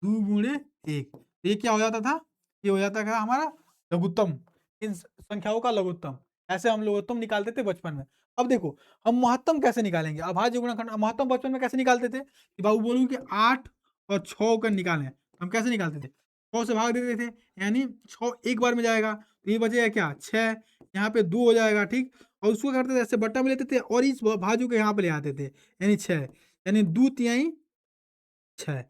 2 गुणे 1। तो ये क्या हो जाता था? ये हो जाता था हमारा लघुत्तम, इन संख्याओं का लघुत्तम। ऐसे हम लघुत्तम निकालते थे बचपन में। अब देखो, हम महत्तम कैसे निकालेंगे? अभाज्य गुणनखंड महत्तम बचपन में कैसे निकालते थे? कि बाबू बोलूँ कि 8 और 6 को निकालें, हम कैसे निकालते थे? 6 से भाग देते थे, यानी 6 एक बार में जाएगा, तो ये बचेगा क्या 6, यहाँ पे 2 हो जाएगा, ठीक। और उसको करते थे ऐसे बट्टा में लेते थे और इस भाजू को यहाँ पे ले आते थे, यानी 6, यानी 2 तिहाई 6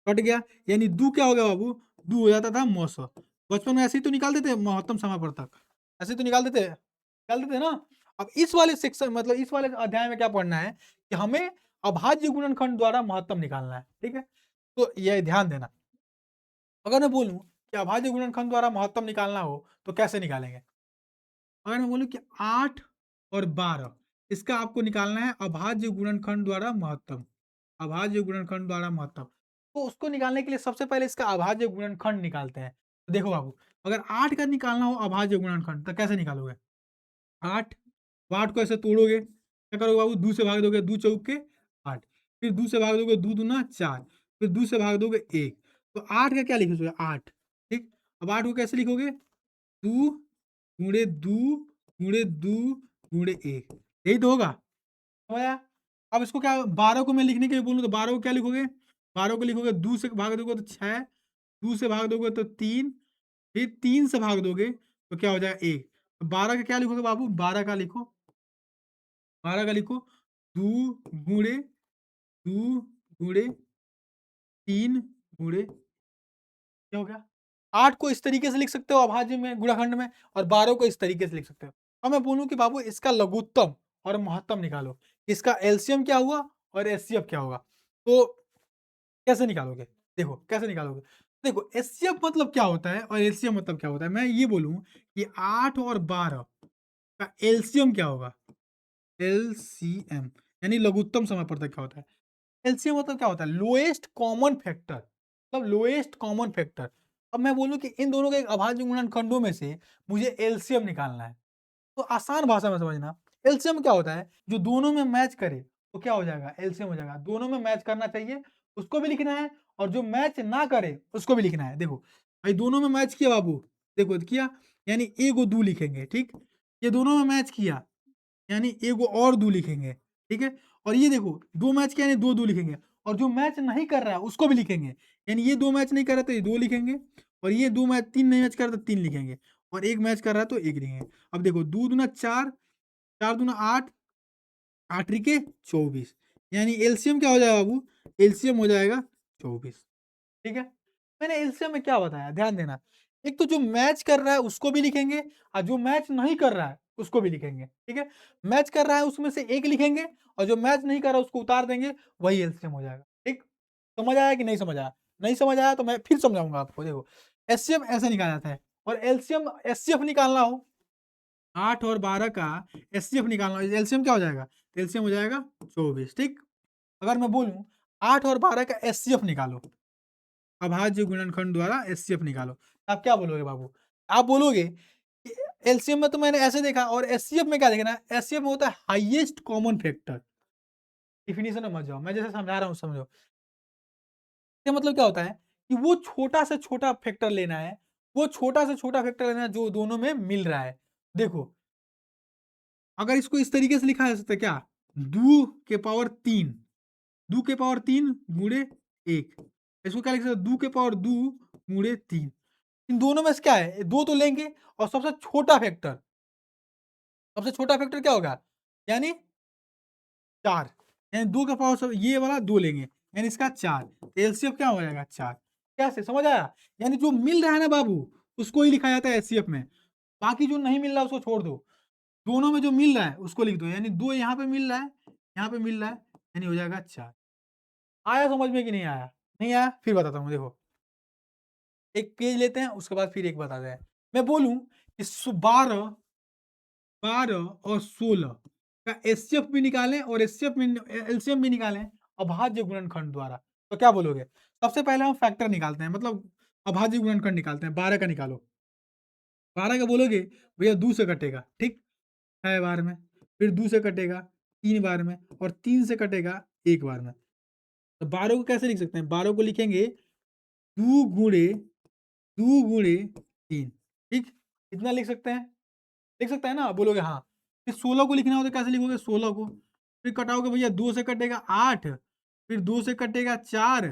कट गया, यानी 2 क्या हो गया बाबू, 2 हो जाता था मौसम। बचपन में ऐसे ही तो निकालते थे महत्तम समय पर तक, ऐसे ही तो निकालते थे ना। अब इस वाले सेक्शन मतलब इस वाले अध्याय में क्या पढ़ना है कि हमें अभाज्य गुणनखंड द्वारा महत्तम निकालना है, ठीक है। तो ये ध्यान देना, अगर मैं बोलूं कि अभाज्य गुणनखंड द्वारा महत्तम निकालना हो तो कैसे निकालेंगे। अगर मैं बोलूं कि 8 और 12 इसका आपको निकालना है अभाज्य गुणनखंड द्वारा महत्तम, अभाज्य गुणनखंड द्वारा महत्तम। तो उसको निकालने के लिए सबसे पहले इसका अभाज्य गुणनखंड निकालते हैं। तो देखो बाबू, अगर 8 का निकालना हो अभाज्य गुणनखंड तो कैसे निकालोगे। 8 8 को ऐसे तोड़ोगे, क्या करोगे बाबू, 2 से भाग दोगे, 2 चौक के 8, फिर 2 से भाग दोगे, 2 दूना 4, फिर 2 से भाग दोगे 1, तो 8 का क्या लिखोगे 8, ठीक। अब 8 को कैसे लिखोगे, 2 गुणे 2 गुणे 2 गुणे 1, यही तो होगा, समझ आया। अब इसको क्या 12 को मैं लिखने के लिए बोलूँ तो 12 को क्या लिखोगे, 12 को लिखोगे 2 से भाग दोगे तो 6, 2 से भाग दोगे तो 3, फिर 3 से भाग दोगे तो क्या हो जाएगा 1, तो 12 का क्या लिखोगे बाबू, 12 का लिखो, 12 का लिखो 2 गुणे 2 गुणे 3 गुणे, क्या हो गया। 8 को इस तरीके से लिख सकते हो अभाज्य में गुणाखंड में, और 12 को इस तरीके से लिख सकते हो। अब मैं बोलूं कि बाबू इसका लघुत्तम और महत्तम निकालो, इसका एलसीएम क्या हुआ और एचसीएफ क्या होगा, तो कैसे निकालोगे। देखो कैसे निकालोगे, देखो एचसीएफ मतलब क्या होता है और एलसीएम मतलब क्या होता है। मैं ये बोलूं कि 8 और 12 का एलसीएम क्या होगा, एलसीएम यानी लघुत्तम समापवर्तक क्या होता है। एलसीएम मतलब क्या होता है, लोएस्ट कॉमन फैक्टर, मतलब लोएस्ट कॉमन फैक्टर। अब मैं बोलूं कि इन दोनों के एक अभाज्य गुणनखंडों में से मुझे एलसीएम निकालना है, तो आसान भाषा में समझना, एलसीएम क्या होता है, जो दोनों में मैच करे तो क्या हो जाएगा, एलसीएम हो जाएगा। दोनों में मैच करना चाहिए उसको भी लिखना है, और जो मैच ना करे उसको भी लिखना है। देखो भाई दोनों में मैच किया बाबू, देखो किया, यानी ए को दो लिखेंगे, ठीक। ये दोनों में मैच किया यानी एगो और दो लिखेंगे, ठीक है। और ये देखो दो मैच किया यानी दो दो लिखेंगे, और जो मैच नहीं कर रहा है उसको भी लिखेंगे, यानी ये दो मैच नहीं कर रहा तो ये दो लिखेंगे, और ये दो मैच तीन नहीं मैच कर रहा तो तीन लिखेंगे, और एक मैच कर रहा है तो एक लिखेंगे। अब देखो दो दूना चार, चार दूना आठ, आठ रिके 24, यानी एलसीएम क्या हो जाएगा बाबू, एलसीएम हो जाएगा 24, ठीक है। मैंने एलसीएम में क्या बताया ध्यान देना, एक तो जो मैच कर रहा है उसको भी लिखेंगे, और जो मैच नहीं कर रहा है उसको भी लिखेंगे, ठीक है। मैच कर रहा है उसमें से एक लिखेंगे, और जो मैच नहीं कर रहा है उसको उतार देंगे, वही एलसीएम हो जाएगा, ठीक। समझ आया कि नहीं समझ आया, नहीं समझ आया तो मैं फिर समझाऊंगा आपको। देखो एचसीएफ ऐसे निकाला जाता है, और एलसीएम एचसीएफ निकालना हो 8 और 12 का एचसीएफ निकालना हो, एलसीएम क्या हो जाएगा, एलसीएम हो जाएगा 24, ठीक। अगर मैं बोलूं 8 और 12 का एचसीएफ निकालो, अभाज्य गुणनखंड द्वारा एचसीएफ निकालो, आप क्या बोलोगे बाबू, आप बोलोगे एलसीएम में तो मैंने ऐसे देखा, और एचसीएफ में क्या देखना, एचसीएफ में होता है हाईएस्ट कॉमन फैक्टर। डिफिनीशन में मत जाओ, मैं जैसे समझा रहा हूँ समझो। इसका मतलब क्या होता है कि वो छोटा से छोटा फैक्टर लेना है, वो छोटा से छोटा फैक्टर लेना है जो दोनों में मिल रहा है। देखो अगर इसको इस तरीके से लिखा जा सकता है क्या, दो के पावर तीन, दो के पावर तीन गुणे एक, इसको क्या लिख सकते, दो के पावर दो गुणे तीन। इन दोनों में से क्या है, दो तो लेंगे, और सबसे छोटा फैक्टर क्या होगा, यानी चार, यानी दो का पावर ये वाला दो लेंगे, यानी इसका चार, एलसीएफ क्या हो जाएगा चार। कैसे समझ आया, यानी जो मिल रहा है ना बाबू उसको ही लिखा जाता है एचसीएफ में, बाकी जो नहीं मिल रहा उसको छोड़ दो, दोनों में जो मिल रहा है उसको लिख दो, यानी दो यहाँ पे मिल रहा है, यहाँ पे मिल रहा है, यानी हो जाएगा चार। आया समझ में कि नहीं आया, नहीं आया फिर बताता हूँ। देखो एक पेज लेते हैं उसके बाद फिर एक बताते हैं। मैं बोलूं कि 12 12 और 16 का एचसीएफ भी निकालें और एचसीएफ में एलसीएम भी निकालें अभाज्य गुणनखंड द्वारा, तो क्या बोलोगे। सबसे पहले हम फैक्टर निकालते हैं, मतलब अभाज्य गुणनखंड निकालते हैं। 12 का निकालो, 12 का बोलोगे भैया 2 से कटेगा, ठीक, 6 बार में, फिर 2 से कटेगा 3 बार में, और 3 से कटेगा 1 बार में। तो 12 को कैसे लिख सकते हैं, 12 को लिखेंगे 2 गुणे 2 गुणे 3, ठीक, इतना लिख सकते हैं, लिख सकते हैं ना, बोलोगे हाँ। फिर 16 को लिखना हो तो कैसे लिखोगे, 16 को फिर कटाओगे भैया, 2 से कटेगा 8, फिर 2 से कटेगा 4,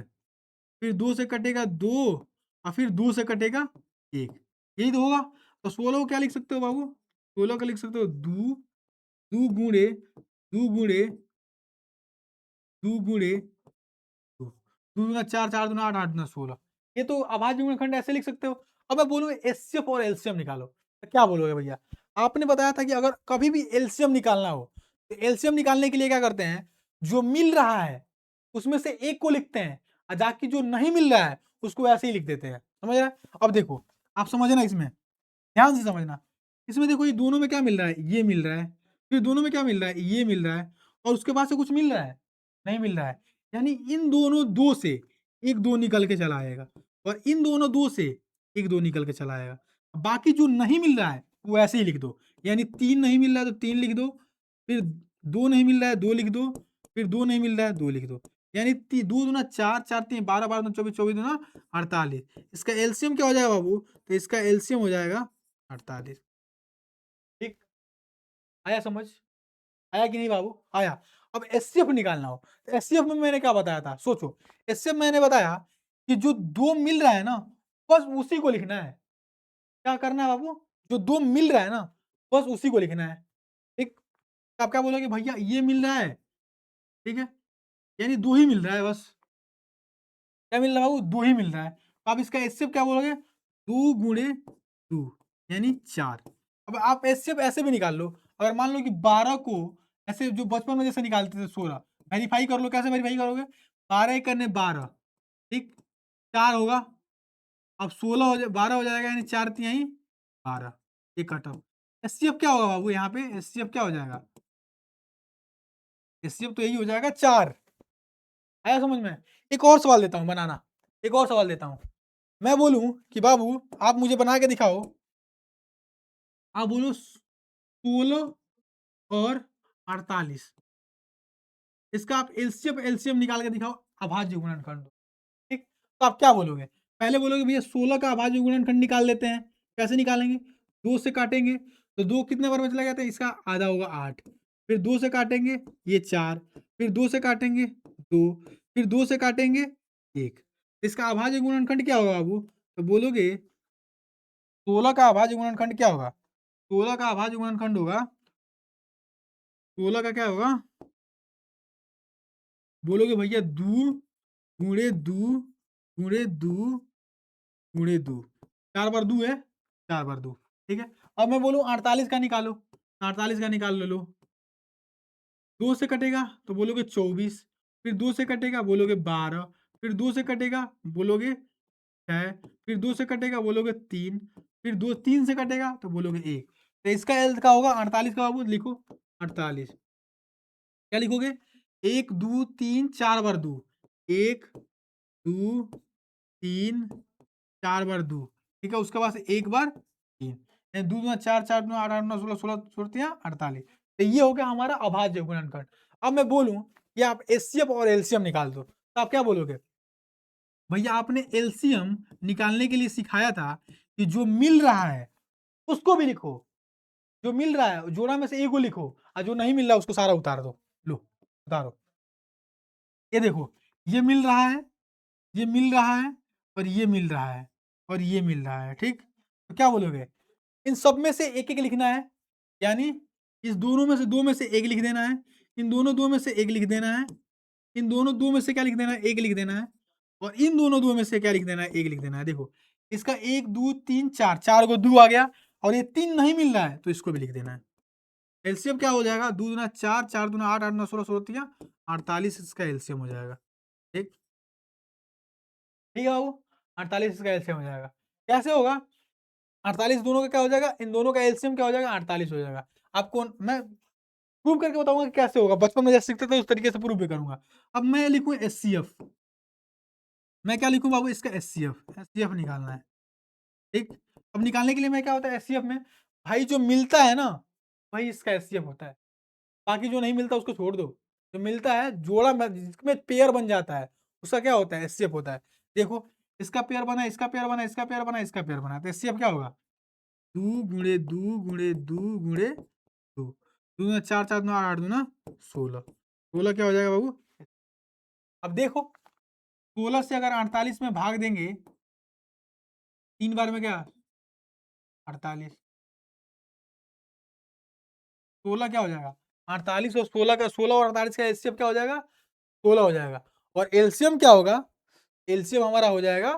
फिर 2 से कटेगा 2, और फिर 2 से कटेगा 1, यही तो होगा। तो 16 को क्या लिख सकते हो बाबू? 16 को लिख सकते हो 2, 2 गुणे 2 गुणे 2 गुणे 2, 2 दूना 4, 4 दूना 8, 8 दूना 16। ये तो अभाज्य गुणनखंड ऐसे लिख सकते हो। अब मैं बोलूँ एचसीएफ और एलसीएम निकालो, तो क्या बोलोगे भैया? आपने बताया था कि अगर कभी भी एलसीएम निकालना हो, तो एलसीएम निकालने के लिए क्या करते हैं, जो मिल रहा है उसमें से एक को लिखते हैं, और जाके जो नहीं मिल रहा है उसको ऐसे ही लिख देते हैं। समझ रहे हैं? अब देखो, आप समझना इसमें, ध्यान से समझना। इसमें देखो, ये दोनों में क्या मिल रहा है, ये मिल रहा है, फिर दोनों में क्या मिल रहा है, ये मिल रहा है, और उसके बाद से कुछ मिल रहा है, नहीं मिल रहा है। यानी इन दोनों 2 से एक 2 निकल के चला आएगा, और इन दोनों 2 से एक 2 निकल के चला आएगा। बाकी जो नहीं मिल रहा है वो ऐसे ही लिख दो। यानी 3 नहीं मिल रहा है तो 3 लिख दो, फिर 2 नहीं मिल रहा है 2 लिख दो, फिर 2 नहीं मिल रहा है 2 लिख दो। यानी 2 दूना 4, 4 3 12, 12 दूना 24, 24 दूना 48। इसका एलसीएम क्या हो जाएगा बाबू? तो इसका एलसीएम हो जाएगा 48। ठीक, आया समझ? आया कि नहीं बाबू? आया। अब एचसीएफ निकालना हो, तो एचसीएफ में मैंने क्या बताया था, सोचो। एचसीएफ मैंने बताया कि जो 2 मिल रहा है ना, बस उसी को लिखना है। क्या करना है बाबू? जो 2 मिल रहा है ना, बस उसी को लिखना है। ठीक? तो आप क्या बोलोगे, भैया ये मिल रहा है, ठीक है? यानी 2 ही मिल रहा है बस। क्या मिल रहा है बाबू? 2 ही मिल रहा है। तो आप इसका एचसीएफ क्या बोलोगे? 2 गुणे 2 यानी 4। अब आप एचसीएफ ऐसे भी निकाल लो। अगर मान लो कि 12 को ऐसे जो बचपन में जैसे निकालते थे 16, वेरीफाई कर लो। कैसे वेरीफाई करोगे? 12 एक करने 12, ठीक? 4 होगा। अब 16 हो जाए 12 हो जाएगा, यानी 4 तिहाई 12, ये कट ऑफ। एचसीएफ क्या होगा बाबू यहाँ पे? एचसीएफ क्या हो जाएगा? एचसीएफ तो यही हो जाएगा 4। आया समझ में? एक और सवाल देता हूँ बनाना, एक और सवाल देता हूँ। मैं बोलूं कि बाबू आप मुझे बना के दिखाओ, आप बोलो 16 और 48, इसका आप एलसीएम एलसीएम निकाल के दिखाओ, अभाज्य गुणनखंड। ठीक, तो आप क्या बोलोगे? पहले बोलोगे भैया 16 का अभाज्य गुणनखंड निकाल लेते हैं। कैसे निकालेंगे? 2 से काटेंगे तो 2 कितने बार में चला जाता है, इसका आधा होगा 8, फिर 2 से काटेंगे ये 4, फिर 2 से काटेंगे 2, फिर 2 से काटेंगे 1। इसका अभाज्य गुणनखंड क्या होगा बाबू? तो बोलोगे 16 का अभाज्य गुणनखंड क्या होगा? 16 का अभाज्य गुणनखंड होगा, 16 का क्या होगा? बोलोगे भैया 2 गुणे 2 गुणे 2 गुणे 2, 4 बार 2 है, 4 बार 2। ठीक है, अब मैं बोलूं 48 का निकालो, 48 का निकाल लो। 2 से कटेगा तो बोलोगे 24, फिर 2 से कटेगा बोलोगे 12, फिर 2 से कटेगा बोलोगे 6, फिर 2 से कटेगा बोलोगे 3, फिर 2 3 से कटेगा तो बोलोगे 1। तो इसका एल का होगा 48 का बाबू, लिखो 48। क्या लिखोगे? 1 2 3 4 बार 2, 1 2 3 4 बार 2, ठीक है। उसके बाद से 1 बार 3, 2 दूना 4, 4 दूना 8, 8 दूना 16, 16 16 48। तो ये हो गया हमारा अभाज्य गुणनखंड। अब मैं बोलूं कि आप एचसीएफ और एलसीएम निकाल दो, तो आप क्या बोलोगे? भैया आपने एलसीएम निकालने के लिए सिखाया था कि जो मिल रहा है उसको भी लिखो, जो मिल रहा है जोड़ा में से एक को लिखो, और जो नहीं मिल रहा है उसको सारा उतार दो। लो उतारो, ये देखो, ये मिल रहा है, ये मिल रहा है, और ये मिल रहा है, और ये मिल रहा है। ठीक, तो क्या बोलोगे? इन सब में से एक एक लिखना है, यानी इस दोनों में से दो में से एक लिख देना है, इन दोनों दो में से एक लिख देना है, इन दोनों दो में से क्या लिख देना है, एक लिख देना है, और इन दोनों दो में से क्या लिख देना है, एक लिख देना है। देखो, इसका 1 2 3 4, 4 को 2 आ गया, और ये 3 नहीं मिल रहा है तो इसको भी लिख देना है। एलसीएम क्या हो जाएगा? 2 दूना 4, 4 दूना 8, 8 दूना 16, 16 तिया 48, इसका एलसीएम हो जाएगा। ठीक, ठीक है बाबू, 48 इसका एलसीएम हो जाएगा। कैसे होगा? 48 दोनों का क्या हो जाएगा, इन दोनों का एलसीएम क्या हो जाएगा, 48 हो जाएगा। आपको मैं प्रूव करके बताऊंगा कि कैसे होगा, बचपन में जैसे सीखते थे उस तरीके से प्रूव भी करूंगा। अब मैं लिखूं एचसीएफ, मैं क्या लिखूं बाबू? इसका एचसीएफ, एचसीएफ निकालना है। ठीक, अब निकालने के लिए मैं क्या होता है एचसीएफ में, भाई जो मिलता है ना भाई इसका एचसीएफ होता है, बाकी जो नहीं मिलता उसको छोड़ दो। जो मिलता है जोड़ा में जिसमें पेयर बन जाता है उसका क्या होता है, एचसीएफ होता है। देखो, इसका पेयर बना, इसका पेयर बना, इसका पेयर बना, इसका पेयर बना, तो एचसीएफ क्या होगा? 2 गुणे 2 गुणे 2 गुणे 2, 2 दूना 4, 4 दूना 8, 8 दूना 16, 16 क्या हो जाएगा बाबू? अब देखो, 16 से अगर 48 में भाग देंगे 3 बार में क्या 48, 16 क्या हो जाएगा 48 और 16 का 16 और 48 का एचसीएफ क्या हो जाएगा 16 हो जाएगा। और एलसीएम क्या होगा, एलसीएम हमारा हो जाएगा,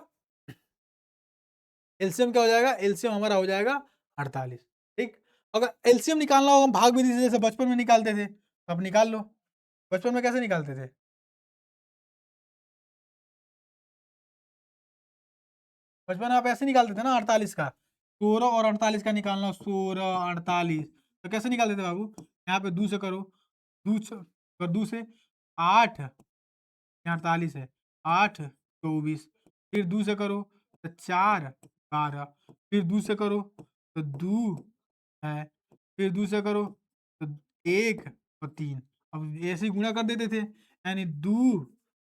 एलसीएम क्या हो जाएगा, एलसीएम हमारा हो जाएगा 48। ठीक, अगर एलसीएम निकालना हो हम भाग विधि से जैसे बचपन में निकालते थे, तो अब निकाल लो। बचपन में कैसे निकालते थे, बचपन में आप ऐसे निकालते थे ना 48 का, 16 और 48 का निकालना, 16 48, तो कैसे निकालते थे बाबू, यहाँ पे 2 से करो, 2 और 2 से 8, 48 है, 8 24, फिर 2 से करो तो 4 12, फिर 2 से करो तो 2 है, फिर 2 से करो तो 1 और 3, अब ऐसे ही गुणा कर देते थे, यानी 2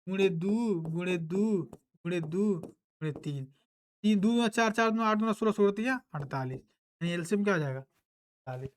गुणे 2 गुणे 2 गुणे 2 गुणे 3, 3 2 दूना 4, 4 दूना 8, दूना 16, 16 तिया 48, यानी एलसीएम क्या हो जाएगा 48।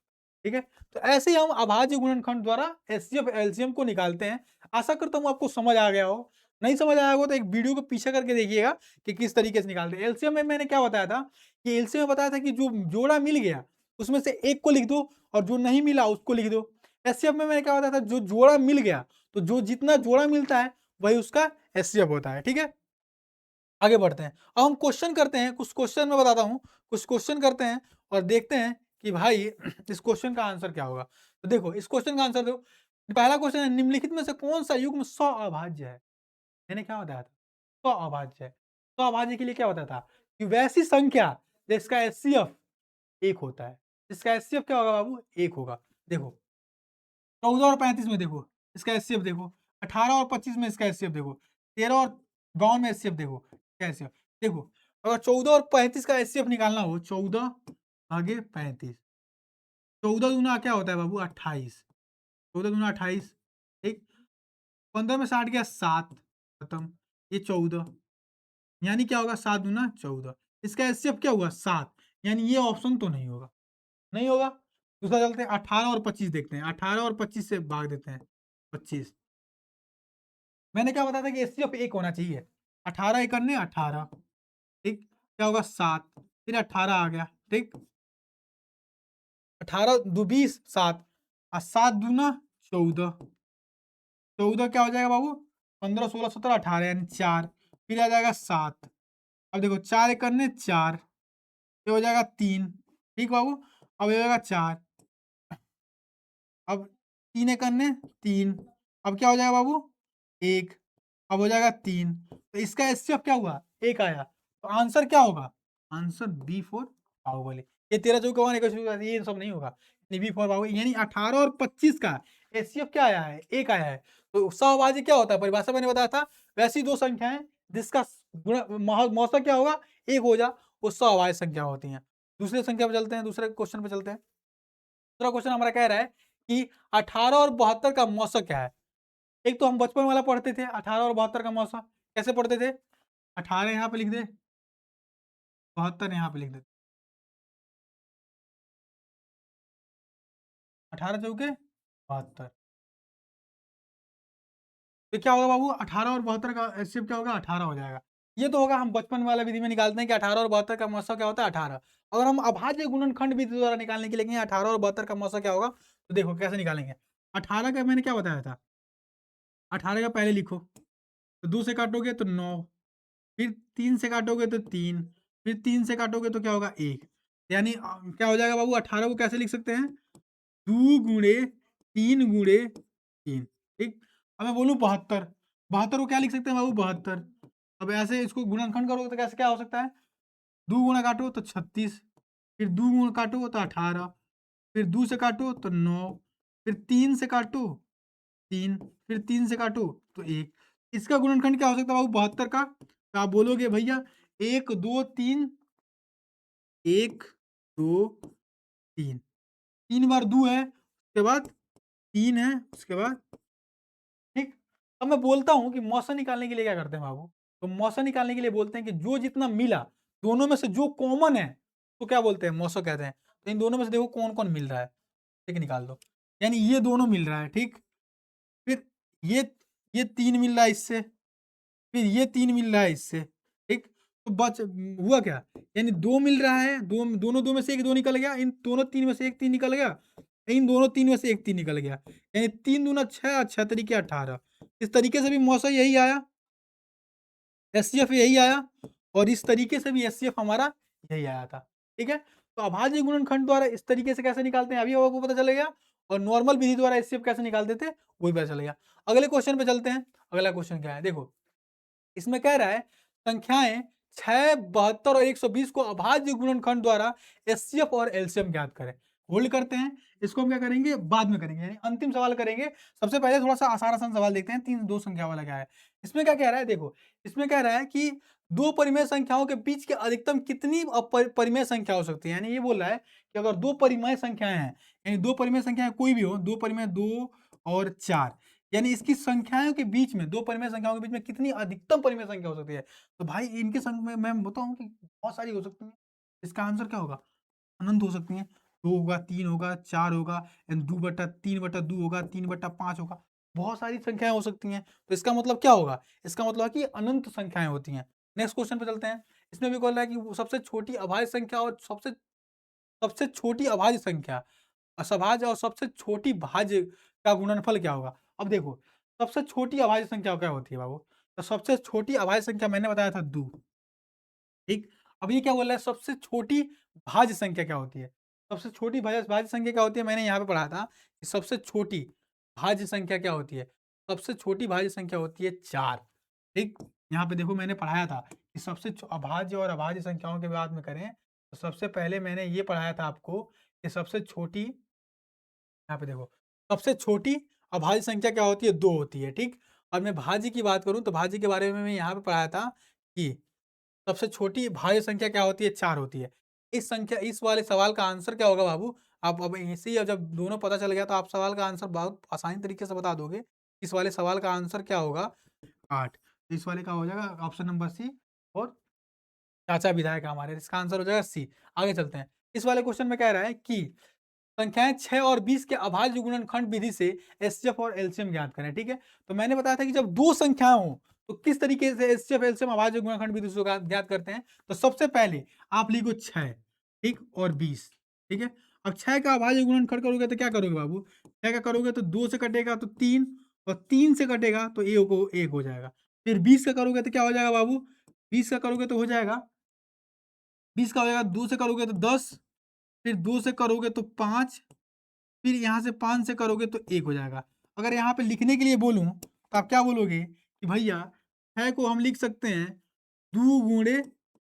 ठीक है, तो ऐसे ही हम अभाज्य गुणनखंड द्वारा एचसीएफ एलसीएम को निकालते हैं। आशा करता हूँ आपको समझ आ गया हो, नहीं समझ आया हो तो एक वीडियो को पीछे करके देखिएगा कि किस तरीके से निकालते हैं। एलसीएम में मैंने क्या बताया था कि एलसीएम में बताया था कि जो जोड़ा मिल गया उसमें से एक को लिख दो और जो नहीं मिला उसको लिख दो। एचसीएफ में मैंने क्या बताया था, जो जोड़ा मिल गया तो जो जितना जोड़ा मिलता है वही उसका एचसीएफ होता है। ठीक है, आगे बढ़ते हैं। अब हम क्वेश्चन करते हैं, कुछ क्वेश्चन मैं बताता हूँ, कुछ क्वेश्चन करते हैं और देखते हैं कि भाई इस क्वेश्चन का आंसर क्या होगा। तो देखो इस क्वेश्चन का आंसर दो। पहला क्वेश्चन है, निम्नलिखित में से कौन सा युग्म स्वअभाज्य है। मैंने क्या बताया था, स्वअभाज्य है। स्वअभाज्य के लिए क्या बताया था कि वैसी संख्या जिसका एचसीएफ 1 होता है। इसका एचसीएफ क्या होगा बाबू, 1 होगा। देखो 14 और 35 में देखो इसका एचसीएफ देखो, 18 और 25 में इसका एचसीएफ देखो, 13 और 52 में एचसीएफ देखो, क्या एचसीएफ देखो। अगर 14 और 35 का एचसीएफ निकालना हो, 14 भागे 35, 14 दूना क्या होता है बाबू 28, 14 दूना 28। ठीक, 15 में 60 गया 7, खत्म, ये 14, यानी क्या होगा 7 दूना 14। इसका एचसीएफ क्या हुआ 7, यानी ये ऑप्शन तो नहीं होगा, नहीं होगा। दूसरा चलते हैं, 18 और 25 देखते हैं, 18 और 25 से भाग देते हैं 25। मैंने क्या बताया था कि एचसीएफ 1 होना चाहिए, 18 एक अन्य 18, ठीक, क्या होगा 7, फिर 18 आ गया, ठीक, 18 दो 20 7 और 7 दूना 14, 14 क्या हो जाएगा बाबू 15 16 17 18 यानी 4, फिर आ जाएगा 7। अब देखो 4 एक अन्य 4, ये हो जाएगा 3, ठीक बाबू। अब ये हो जाएगा 4, अब 3 एक अन्य 3, अब क्या हो जाएगा बाबू 1, अब हो जाएगा 3, तो इसका एचसीएफ क्या हुआ 1 आया, तो आंसर क्या होगा, आंसर बी फॉर बाहुबली। ये 13 चौका 1 ये सब नहीं होगा, बी फॉर बाहुबली, यानी 18 और 25 का एचसीएफ क्या आया है 1 आया है। तो सहभाज्य क्या होता है, परिभाषा मैंने बताया था, वैसी दो संख्याएं जिसका मौसा क्या होगा 1 हो जा, वो सहभाज्य संख्या होती हैं। दूसरी संख्या पे चलते हैं, दूसरे क्वेश्चन पे चलते हैं। दूसरा क्वेश्चन हमारा कह रहा है कि 18 और 72 का मौसा क्या है। एक तो हम बचपन वाला पढ़ते थे 18 और 72 का मौसा, कैसे पढ़ते थे, 18 यहाँ पे लिख दे, 72 यहाँ पे लिख दे, 18 चौके 72, तो क्या होगा बाबू 18 और 72 का एचसीएफ क्या होगा 18 हो जाएगा। ये तो होगा हम बचपन वाला विधि में निकालते हैं कि 18 और 72 का मौसा क्या होता है 18। अगर हम अभाज्य गुणनखंड विधि द्वारा निकालने के लिए 18 और 72 का मौसा क्या होगा, तो देखो कैसे निकालेंगे। 18 का मैंने क्या बताया था, 18 का पहले लिखो, तो 2 से काटोगे तो 9, फिर 3 से काटोगे तो 3, फिर 3 से काटोगे तो क्या होगा 1, यानी क्या हो जाएगा बाबू 18 को कैसे लिख सकते हैं 2 गुणे 3 गुणे 3, ठीक। अब मैं बोलूँ 72, 72 को क्या लिख सकते हैं बाबू 72। अब ऐसे इसको गुणनखंड करोगे तो कैसे क्या हो सकता है, 2 गुणा काटो तो 36, फिर 2 गुणा काटो तो 18, फिर 2 से काटो तो 9, फिर 3 से काटो 3, फिर 3 से काटो तो 1। इसका गुणनखंड क्या हो सकता है बाबू 72 का, तो आप बोलोगे भैया 1 2 3, 1 2 3, 3 बार 2 है, उसके बाद 3 है, उसके बाद, ठीक। अब मैं बोलता हूँ कि मौसा निकालने के लिए क्या करते हैं बाबू, तो मौसा निकालने के लिए बोलते हैं कि जो जितना मिला दोनों में से जो कॉमन है तो क्या बोलते हैं मौसा कहते हैं। तो इन दोनों में से देखो कौन कौन मिल रहा है, ठीक, निकाल दो, यानी ये दोनों मिल रहा है, ठीक, फिर ये ये 3 मिल रहा है इससे, फिर ये 3 मिल रहा है इससे, ठीक। तो बच हुआ क्या? यानी 2 मिल रहा है, दोनों 2 में से 1 2 निकल गया, इन दोनों 3 में से 1 3 निकल गया, इन दोनों 3 में से 1 3 निकल गया। यानी 3 दूना 6 6 तरीके 18। इस तरीके से भी मौसा यही आया, एचसीएफ यही आया और इस तरीके से भी एचसीएफ हमारा यही आया था। ठीक है? तो अभाज्य गुणनखंड द्वारा इस तरीके से कैसे निकालते हैं अभी आपको पता चलेगा और नॉर्मल विधि द्वारा एचसीएफ कैसे निकालते थे वो भी पता चलेगा। अगले क्वेश्चन पे चलते हैं। अगला क्वेश्चन क्या है? देखो, इसमें कह रहा है संख्याएँ 6, 72 और 120 को अभाज्य गुणनखंड द्वारा एचसीएफ और एलसीएम ज्ञात करें। होल्ड करते हैं, इसको हम क्या करेंगे? बाद में करेंगे, यानी अंतिम सवाल करेंगे। सबसे पहले थोड़ा-सा आसान-आसान सवाल देखते हैं, 3 2 संख्या वाला क्या है। इसमें क्या कह रहा है? देखो, इसमें कह रहा है कि 2 परिमेय संख्याओं के बीच के अधिकतम कितनी परिमेय संख्या हो सकती है? यानी ये बोल रहा है कि अगर 2 परिमेय संख्याएँ हैं, यानी 2 परिमेय संख्याएँ कोई भी हो, 2 परिमेय 2 और 4, यानी इसकी संख्याओं के बीच में 2 परिमेय संख्याओं के बीच में कितनी अधिकतम परिमेय संख्या हो सकती है? तो भाई इनके संग में मैं बताऊँ कि बहुत सारी हो सकती हैं। इसका आंसर क्या होगा? अनंत हो सकती हैं। 2 होगा, 3 होगा, 4 होगा, एंड 2/3/2 होगा, 3/5 होगा। बहुत सारी संख्याएँ हो सकती हैं। तो इसका मतलब क्या होगा? इसका मतलब है कि अनंत संख्याएँ होती हैं। नेक्स्ट क्वेश्चन पे चलते हैं। इसमें भी बोल रहा है कि वो सबसे छोटी अभाज्य संख्या और सबसे सबसे छोटी अभाज्य संख्या, असभाज्य और सबसे छोटी भाज्य का गुणनफल क्या होगा? अब देखो, सबसे छोटी अभाज्य संख्या क्या होती है बाबू? तो सबसे छोटी अभाज्य संख्या मैंने बताया था 2, ठीक? अब ये क्या बोल रहा है सबसे छोटी भाज्य संख्या क्या होती है? सबसे छोटी भाज्य संख्या क्या होती है? मैंने यहाँ पे पढ़ा था कि सबसे छोटी भाज्य संख्या क्या होती है? सबसे छोटी भाज्य संख्या होती है 4, ठीक? यहाँ पे देखो मैंने पढ़ाया था कि सबसे अभाज्य और अभाज्य संख्याओं की बात में करें, तो सबसे पहले मैंने ये पढ़ाया था आपको कि सबसे छोटी, यहाँ पे देखो, सबसे छोटी अभाज्य संख्या क्या होती है? 2 होती है, ठीक? और मैं भाज्य की बात करूँ तो भाज्य के बारे में मैं यहाँ पे पढ़ाया था कि सबसे छोटी भाज्य संख्या क्या होती है? 4 होती है। इस वाले सवाल का आंसर क्या होगा बाबू? आप अब ऐसे ही जब दोनों पता चल गया तो आप सवाल का आंसर बहुत आसानी तरीके से बता दोगे। इस वाले सवाल का आंसर क्या होगा? 8। तो इस वाले का हो जाएगा ऑप्शन नंबर सी और चाचा विधायक हमारे, इसका आंसर हो जाएगा सी। आगे चलते हैं। इस वाले क्वेश्चन में कह रहा है कि संख्याएँ 6 और 20 के अभाज्य गुणनखंड विधि से एचसीएफ और एलसीएम ज्ञात करें, ठीक है? तो मैंने बताया था कि जब 2 संख्याएँ हों, तो किस तरीके से एचसीएफ, एलसीएम अभाज्य गुणनखंड विधि से ज्ञात करते हैं। तो सबसे पहले आप लिखो 6, ठीक? और 20, ठीक है? अब 6 का अभाज्य गुणनखंड करोगे तो क्या करोगे बाबू? 6 का करोगे तो 2 से कटेगा तो 3 और 3 से कटेगा तो 1 हो जाएगा। फिर 20 का करोगे तो क्या हो जाएगा बाबू? 20 का करोगे तो हो जाएगा, 20 का हो जाएगा, 2 से करोगे तो 10, फिर 2 से करोगे तो 5, फिर यहाँ से 5 से करोगे तो 1 हो जाएगा। अगर यहाँ पे लिखने के लिए बोलूँ, तो आप क्या बोलोगे कि भैया 6 को हम लिख सकते हैं 2 गुणे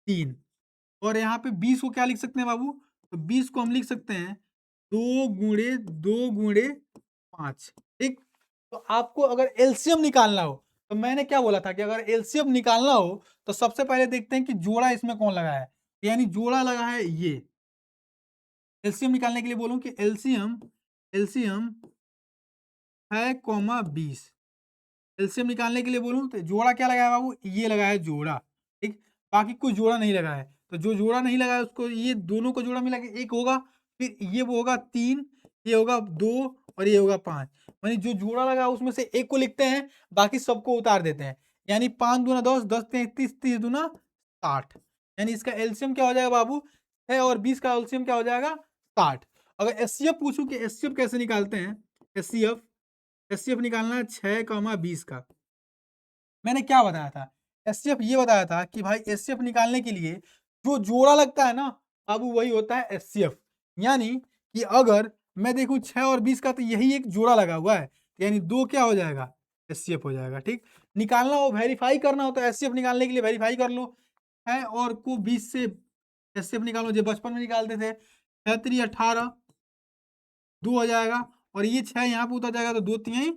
3 और यहाँ पे 20 को क्या लिख सकते हैं बाबू? तो 20 को हम लिख सकते हैं 2 गुणे 5, ठीक? तो आपको अगर एलसीएम निकालना हो, तो मैंने क्या बोला था कि अगर एलसीएम निकालना हो, तो सबसे पहले देखते हैं कि जोड़ा इसमें कौन लगा है। यानी जोड़ा लगा है ये। एलसीएम निकालने के लिए बोलूँ कि एलसीएम एलसीएम 6, 20, एलसीएम निकालने के लिए बोलूँ तो जोड़ा क्या लगा है बाबू? ये लगा है जोड़ा, ठीक? बाकी कोई जोड़ा नहीं लगा है। तो जो जोड़ा नहीं लगा है उसको ये दोनों को जोड़ा मिला के 1 होगा, फिर ये वो होगा 3, ये होगा 2 और ये होगा 5। यानी जो जोड़ा लगा है उसमें से 1 को लिखते हैं, बाकी सबको उतार देते हैं। यानी 5 दूना 10, 10 तिया 30, 30 दूना 60। यानी इसका एलसीएम क्या हो जाएगा बाबू? 6 और 20 का एलसीएम क्या हो जाएगा? 60। अगर एचसीएफ पूछूँ कि एचसीएफ कैसे निकालते हैं? एचसीएफ एचसीएफ निकालना है 6, 20 का। मैंने क्या बताया था? एचसीएफ ये बताया था कि भाई एचसीएफ निकालने के लिए जो जोड़ा लगता है ना बाबू वही होता है एचसीएफ। यानी कि अगर मैं देखूँ 6 और 20 का तो यही एक जोड़ा लगा हुआ है। यानी 2 क्या हो जाएगा? एचसीएफ हो जाएगा, ठीक? निकालना हो, वेरीफाई करना हो तो एचसीएफ निकालने के लिए वेरीफाई कर लो। 6 और को 20 से एचसीएफ निकालो, जो बचपन में निकालते थे। 6 त्रिक 18, 2 हो जाएगा और ये 6 यहाँ पे उतर जाएगा तो 2 तिहाई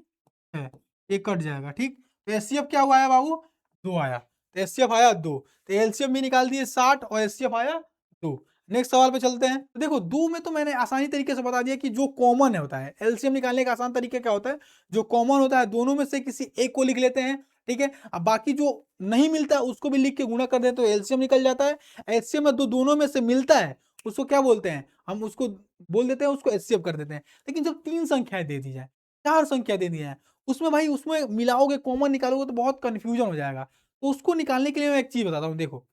6, ये कट जाएगा, ठीक? तो एचसीएफ क्या हुआ है बाबू? 2 आया। तो एचसीएफ आया 2। तो एलसीएम भी निकाल दिए 60 और एचसीएफ आया 2। नेक्स्ट सवाल पे चलते हैं। तो देखो 2 में तो मैंने आसानी तरीके से बता दिया कि जो कॉमन है होता है। एलसीएम निकालने का आसान तरीका क्या होता है? जो कॉमन होता है दोनों में से किसी एक को लिख लेते हैं, ठीक है? अब बाकी जो नहीं मिलता है उसको भी लिख के गुणा कर दें तो एलसीएम निकल जाता है। एचसीएम में दोनों में से मिलता है उसको क्या बोलते हैं? हम उसको बोल देते हैं, उसको एचसीएफ कर देते हैं। लेकिन जब 3 संख्याएँ दे दी जाएँ, 4 संख्या दे दी जाएँ, उसमें भाई उसमें मिलाओगे, कॉमन निकालोगे तो बहुत कन्फ्यूजन हो जाएगा। तो उसको निकालने के लिए मैं एक चीज़ बताता हूँ, देखो।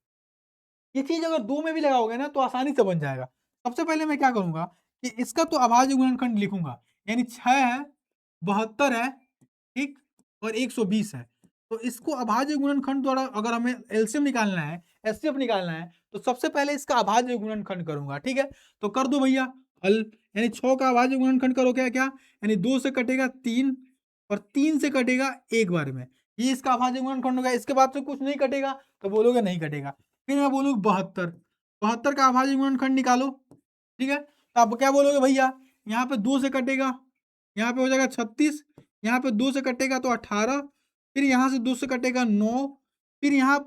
ये चीज़ अगर 2 में भी लगाओगे ना तो आसानी से बन जाएगा। सबसे पहले मैं क्या करूँगा कि इसका तो अभाज्य गुणनखंड लिखूँगा, यानी 6 है, 72 है, ठीक? और 120 है। तो इसको अभाज्य गुणनखंड द्वारा अगर हमें एलसीएम निकालना है, एचसीएफ निकालना है, तो सबसे पहले इसका अभाज्य गुणनखंड करूँगा, ठीक है? तो कर दो भैया हल, यानी 6 का अभाज्य गुणनखंड करो क्या-क्या? यानी 2 से कटेगा 3 और 3 से कटेगा 1 बार में। ये इसका अभाज्य गुणनखंड हो गया, इसके बाद से कुछ नहीं कटेगा, तो बोलोगे नहीं कटेगा। फिर मैं बोलूँ 72, 72 का अभाज्य गुणनखंड निकालो, ठीक है? तो आप क्या बोलोगे भैया, यहाँ पे 2 से कटेगा, यहाँ पे हो जाएगा 36, यहाँ पे 2 से कटेगा तो 18, फिर यहाँ से 2 से कटेगा 9, फिर यहाँ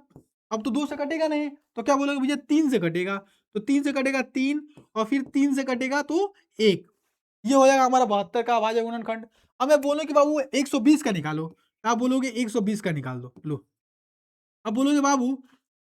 अब तो 2 से कटेगा नहीं, तो क्या बोलोगे भैया 3 से कटेगा, तो 3 से कटेगा 3 और फिर 3 से कटेगा तो 1। ये हो जाएगा हमारा 72 का अभाज्य गुणनखंड। अब मैं बोलूँ कि बाबू 120 का निकालो, तो आप बोलोगे 120 का निकाल दो, लो। अब बोलोगे बाबू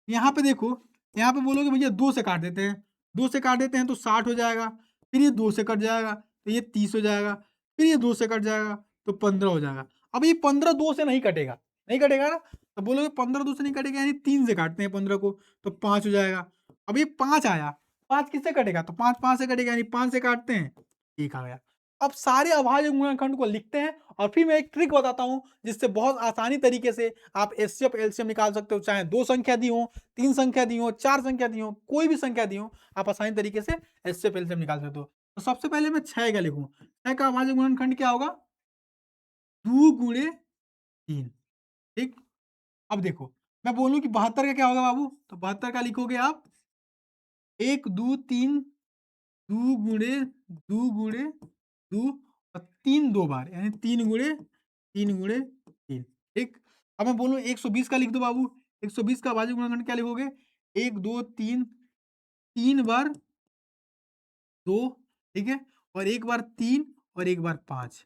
यहाँ पे देखो, यहाँ पे बोलोगे भैया 2 से काट देते हैं, 2 से काट देते हैं तो 60 हो जाएगा, फिर ये 2 से कट जाएगा, तो ये 30 हो जाएगा, फिर ये 2 से कट जाएगा, तो 15 हो जाएगा। अब ये 15 2 से नहीं कटेगा, नहीं कटेगा ना? तो बोलोगे 15 2 से नहीं कटेगा, यानी 3 से काटते हैं 15 को, तो 5 हो जाएगा। अब ये 5 आया, 5 किससे कटेगा? तो 5 5 से कटेगा, यानी 5 से काटते हैं, 1 आ गया। अब सारे अभाज्य गुणनखंड को लिखते हैं और फिर मैं एक ट्रिक बताता हूँ, जिससे बहुत आसानी तरीके से आप एचसीएफ एलसीएम निकाल सकते हो। चाहे 2 संख्या दी हो, 3 संख्या दी हो, 4 संख्या दी हो, कोई भी संख्या दी हो, आप आसानी तरीके से एचसीएफ एलसीएम निकाल सकते हो। तो सबसे पहले मैं 6 का लिखूँ, 6 का अभाज्य गुणनखंड क्या होगा? 2 गुणे 3, ठीक? अब देखो, मैं बोलूँ कि 72 का क्या होगा बाबू? तो 72 का लिखोगे आप 1 2 3 2 गुणे 2 गुणे 2 और 3 2 बार, यानी 3 गुणे 3, ठीक? अब मैं बोलूँ 120 का लिख दो बाबू, 120 का अभाज्य गुणनखंड क्या लिखोगे? 1 2 3 3 बार 2, ठीक है? और 1 बार 3 और 1 बार 5,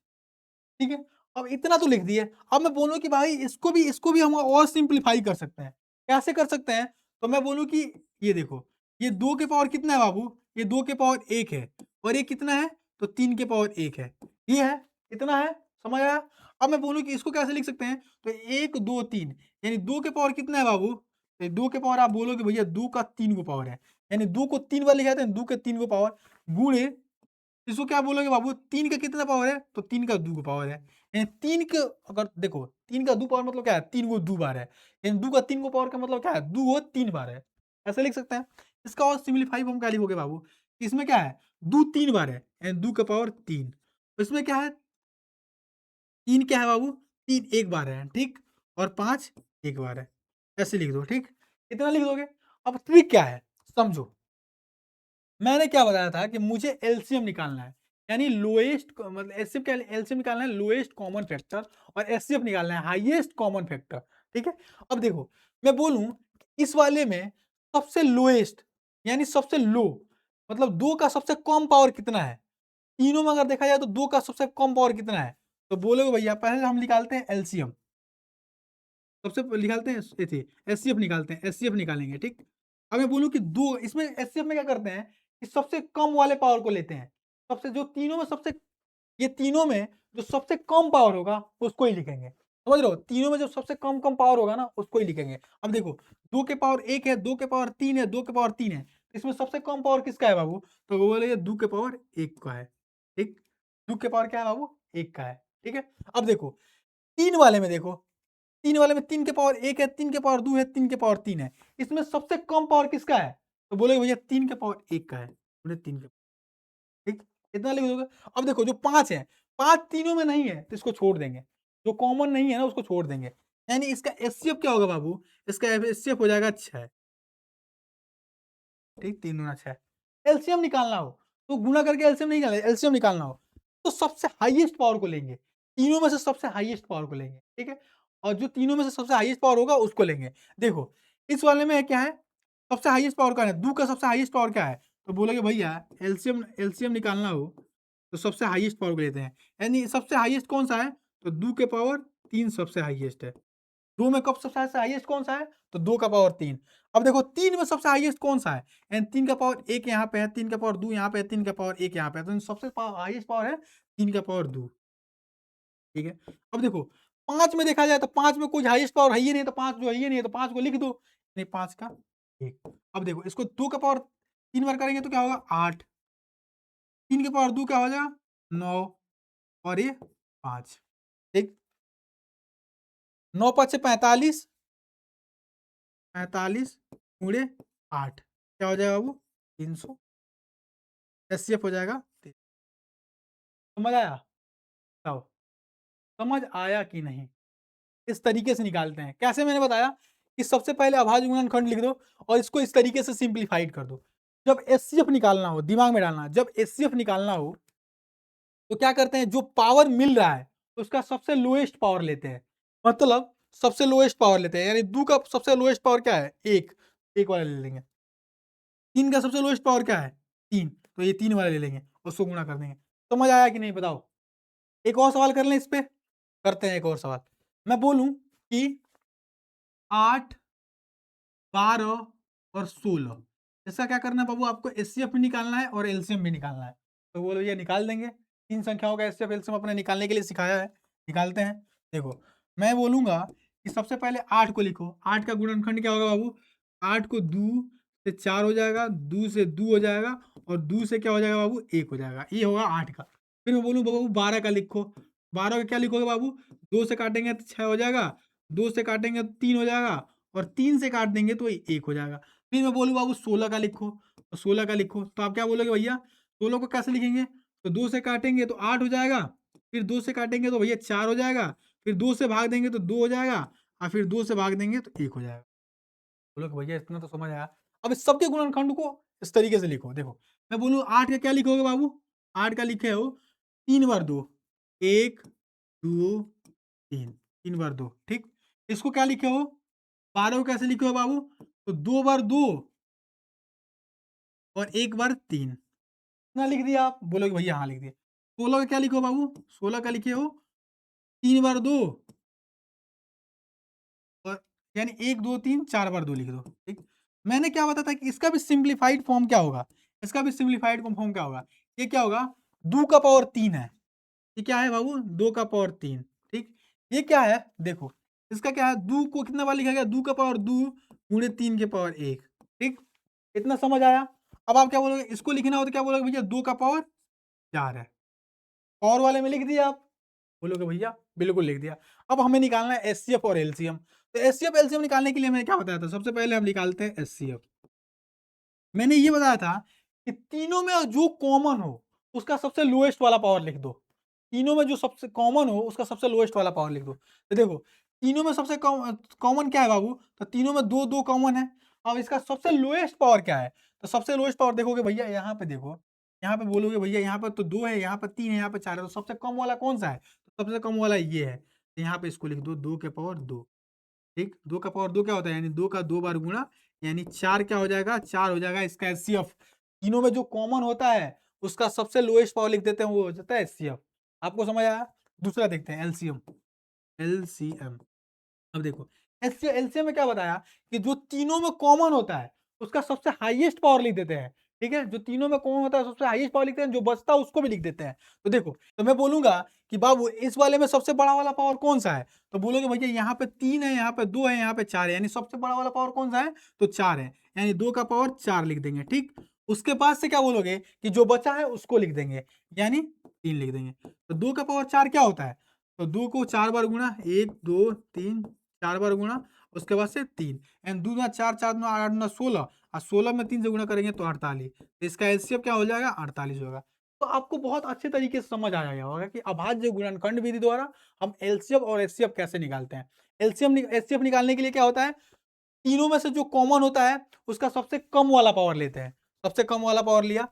ठीक है? अब इतना तो लिख दिए। अब मैं बोलूँ कि भाई इसको भी हम और सिंप्लीफाई कर सकते हैं। कैसे कर सकते हैं? तो मैं बोलूँ कि ये देखो, ये 2 के पावर कितना है बाबू? ये 2 के पावर 1 है और ये कितना है? तो 3 के पावर 1 है। ये है, इतना है, समझ आया? अब मैं बोलूँ कि इसको कैसे लिख सकते हैं? तो 1 2 3 यानी 2 के पावर कितना है बाबू? तो 2 के पावर आप बोलोगे भैया 2 का 3 को पावर है। यानी 2 को 3 बार लिखा जाता है, 2 के 3 को पावर गुणे इसको क्या बोलोगे बाबू? 3 का कितना पावर है? तो 3 का 2 का पावर है। यानी 3 के अगर देखो 3 का 2 पावर मतलब क्या है? 3 को 2 बार है। यानी 2 का 3 को पावर का मतलब क्या है? 2 को 3 बार है। ऐसे लिख सकते हैं। इसका और सिम्प्लीफाई हम क्या लिखोगे बाबू? इसमें क्या है? 2 3 बार है, यानी 2 का पावर 3। इसमें क्या है? 3 क्या है बाबू? 3 1 बार है, ठीक? और 5 1 बार है। ऐसे लिख दो, ठीक? इतना लिख दोगे। अब ट्रिक क्या है? समझो। मैंने क्या बताया था कि मुझे एलसीएम निकालना है, यानी लोएस्ट मतलब एचसीएफ क्या एलसीएम निकालना है, लोएस्ट कॉमन फैक्टर, और एचसीएफ निकालना है, हाईएस्ट कॉमन फैक्टर, ठीक है? अब देखो, मैं बोलूं इस वाले में सबसे लोएस्ट यानी सबसे लो मतलब 2 का सबसे कम पावर कितना है? तीनों में अगर देखा जाए तो 2 का सबसे कम पावर कितना है? तो बोलोगे भैया पहले हम निकालते हैं एलसीएम, सबसे निकालते हैं एचसीएफ निकालते हैं, एचसीएफ निकालेंगे, ठीक? अब मैं बोलूं कि 2 इसमें एचसीएफ में क्या करते हैं कि सबसे कम वाले पावर को लेते हैं। सबसे जो तीनों में सबसे ये तीनों में जो सबसे कम पावर होगा उसको ही लिखेंगे। समझ रहे हो? तीनों में जो सबसे कम पावर होगा ना उसको ही लिखेंगे। अब देखो 2 के पावर 1 है, 2 के पावर 3 है, 2 के पावर 3 है। इसमें सबसे कम पावर किसका है बाबू? तो वो बोलेंगे 2 के पावर 1 का है। ठीक? 2 के पावर क्या है बाबू? 1 का है। ठीक है? अब देखो 3 वाले में देखो 3 वाले में 3 के पावर 1 है, 3 के पावर 2 है, 3 के पावर 3 है। इसमें सबसे कम पावर किसका है? तो बोलेगे भैया 3 के पावर 1 का है। बोले 3 के ठीक, इतना लिख दोगे। अब देखो जो 5 है, 5 तीनों में नहीं है तो इसको छोड़ देंगे। जो कॉमन नहीं है ना उसको छोड़ देंगे। यानी इसका एचसीएफ क्या होगा बाबू? इसका एचसीएफ हो जाएगा 6। ठीक, 3 दूना 6। एलसीएम निकालना हो तो गुणा करके एलसीएम नहीं निकालना, एलसीएम निकालना हो तो सबसे हाईएस्ट पावर को लेंगे। तीनों में से सबसे हाईएस्ट पावर को लेंगे, ठीक है? और जो तीनों में से सबसे हाईएस्ट पावर होगा उसको लेंगे। देखो, इस वाले में क्या है? सबसे हाईएस्ट पावर क्या है? 2 का सबसे हाईएस्ट पावर क्या है? तो बोलोगे भैया एलसीएम एलसीएम निकालना हो तो सबसे हाईएस्ट पावर को लेते हैं। यानी सबसे हाईएस्ट कौन-सा है? तो 2 के पावर 3 सबसे हाईएस्ट है। 2 में कब सबसे हाईएस्ट कौन-सा है? तो 2 का पावर 3। अब देखो 3 में सबसे हाईएस्ट कौन-सा है? एंड 3 का पावर 1 यहाँ पे है, 3 का पावर 2 यहाँ पे है, 3 का पावर 1 यहाँ पे है। तो सबसे हाईएस्ट पावर है 3 का पावर 2, ठीक है? अब देखो 5 में देखा जाए तो 5 में कोई हाईएस्ट पावर है ही नहीं, तो 5 जो है ही नहीं है, तो 5 को लिख दो। नहीं 5 का 1। अब देखो इसको 2 का पावर 3 बार करेंगे तो क्या होगा 8, 3 के पावर 2 क्या हो जाएगा 9 और ये 5, ठीक। 9 5 से 45, 45 गुणे 8 क्या हो जाएगा बाबू 300, एचसीएफ हो जाएगा 3। समझ आया? बताओ, समझ आया कि नहीं? इस तरीके से निकालते हैं। कैसे मैंने बताया कि सबसे पहले अभाज्य गुणनखंड लिख दो और इसको इस तरीके से सिंप्लीफाइड कर दो। जब एचसीएफ निकालना हो, दिमाग में डालना, जब एचसीएफ निकालना हो तो क्या करते हैं, जो पावर मिल रहा है उसका सबसे लोएस्ट पावर लेते हैं। मतलब सबसे लोएस्ट पावर लेते हैं, यानी 2 का सबसे लोएस्ट पावर क्या है 1, 1 वाला ले लेंगे। 3 का सबसे लोएस्ट पावर क्या है 3, तो ये 3 वाला ले लेंगे, उसको गुणा कर देंगे। समझ आया कि नहीं बताओ? एक और सवाल कर लें इस पे? करते हैं एक और सवाल। मैं बोलूं कि 8, 12 और 16, इसका क्या करना है बाबू, आपको एचसीएफ भी निकालना है और एलसीएम भी निकालना है। तो बोलो ये निकाल देंगे। 3 संख्याओं का एचसीएफ एलसीएम अपने निकालने के लिए सिखाया है, निकालते हैं। देखो मैं बोलूंगा कि सबसे पहले 8 को लिखो। 8 का गुणनखंड क्या होगा बाबू, 8 को 2 से 4 हो जाएगा, 2 से 2 हो जाएगा और 2 से क्या हो जाएगा बाबू 1 हो जाएगा। ये होगा 8 का। फिर मैं बोलूँ बाबू 12 का लिखो। 12 का क्या लिखोगे बाबू, 2 से काटेंगे तो 6 हो जाएगा, 2 से काटेंगे तो 3 हो जाएगा और 3 से काट देंगे तो 1 हो जाएगा। फिर मैं बोलूँ बाबू 16 का लिखो, तो 16 का लिखो, तो आप क्या बोलोगे भैया 16 को कैसे लिखेंगे, तो 2 से काटेंगे तो 8 हो जाएगा, फिर 2 से काटेंगे तो भैया 4 हो जाएगा, फिर 2 से भाग देंगे तो 2 हो जाएगा और फिर 2 से भाग देंगे तो 1 हो जाएगा। बोलो कि भैया इतना तो समझ आया। अब इस सबके गुणनखंड को इस तरीके से लिखो। देखो मैं बोलूँ 8 का क्या लिखोगे बाबू, 8 का लिखे हो 3 बार 2, 1 2 3, 3 बार 2, ठीक। इसको क्या लिखे हो 12 को कैसे लिखे हो बाबू, तो 2 बार 2 और 1 बार 3, कितना लिख दिया आप, बोलोगे भैया हाँ लिख दिया। 16 का क्या लिखो बाबू, 16 का लिखे हो 3 बार 2 और यानी 1 2 3 4 बार 2 लिख दो, ठीक। मैंने क्या बताया था कि इसका भी सिंप्लीफाइड फॉर्म क्या होगा, इसका भी सिंप्लीफाइड फॉर्म क्या होगा, ये क्या होगा 2 का पावर 3 है, ये क्या है बाबू 2 का पावर 3, ठीक। ये क्या है देखो, इसका क्या है 2 को कितना बार लिखा गया 2 का पावर 2 गुणे 3 के पावर 1, ठीक। इतना समझ आया। अब आप क्या बोलोगे, इसको लिखना हो तो क्या बोलोगे भैया 2 का पावर 4 है, और वाले में लिख दिया आप, बोलोगे भैया बिल्कुल लिख दिया। अब हमें निकालना है एचसीएफ और एलसीएम। तो एचसीएफ एलसीएम निकालने के लिए मैंने क्या बताया था, सबसे पहले हम निकालते हैं एचसीएफ। मैंने ये बताया था कि तीनों में जो कॉमन हो उसका सबसे लोएस्ट वाला पावर लिख दो। तीनों में जो सबसे कॉमन हो उसका सबसे लोएस्ट वाला पावर लिख दो। तो देखो तीनों में सबसे कॉमन क्या है बाबू, तो तीनों में 2 2 कॉमन है। अब इसका सबसे लोएस्ट पावर क्या है, तो सबसे लोएस्ट पावर देखोगे भैया यहाँ पे देखो, यहाँ पे बोलोगे भैया यहाँ पर तो 2 है, यहाँ पर 3 है, यहाँ पे 4 है, तो सबसे कम वाला कौन सा है, तो सबसे कम वाला ये है। तो यहाँ पे इसको लिख दो 2 के पावर 2, ठीक। 2 का पावर 2 क्या होता है, यानी 2 का 2 बार गुणा, यानी 4 क्या हो जाएगा 4 हो जाएगा इसका एचसीएफ। तीनों में जो कॉमन होता है उसका सबसे लोएस्ट पावर लिख देते हैं, वो हो जाता है एचसीएफ। आपको समझ आया? दूसरा देखते हैं एलसीएम। एलसीएम, अब देखो एलसीएम में क्या बताया कि जो तीनों में कॉमन होता है उसका सबसे हाईएस्ट पावर लिख देते हैं, ठीक है। जो तीनों में कॉमन होता है सबसे हाईएस्ट पावर लिखते हैं, जो बचता है उसको भी लिख देते हैं। तो देखो तो मैं बोलूंगा कि बाबू इस वाले में सबसे बड़ा वाला पावर कौन सा है, तो बोलोगे भैया यहाँ पे 3 है, यहाँ पे 2 है, यहाँ पे 4 है, यानी सबसे बड़ा वाला पावर कौन सा है, तो 4 है, यानी 2 का पावर 4 लिख देंगे, ठीक। उसके बाद से क्या बोलोगे कि जो बचा है उसको लिख देंगे, यानी 3 लिख देंगे। तो 2 का पावर 4 क्या होता है, तो 2 को 4 बार गुणा, 1 2 3 4 बार गुणा, उसके बाद से 3, यानी 2 दूना 4 4 दूना 8 दूना 16 और 16 में 3 से गुणा करेंगे तो 48। तो इसका एलसीएम क्या हो जाएगा 48 होगा। तो आपको बहुत अच्छे तरीके से समझ आ गया होगा कि अभाज्य गुणनखंड विधि द्वारा हम एलसीएम और एचसीएफ कैसे निकालते हैं। एचसीएफ निकालने के लिए क्या होता है, तीनों में से जो कॉमन होता है उसका सबसे कम वाला पावर लेते हैं, सबसे कम वाला पावर लिया।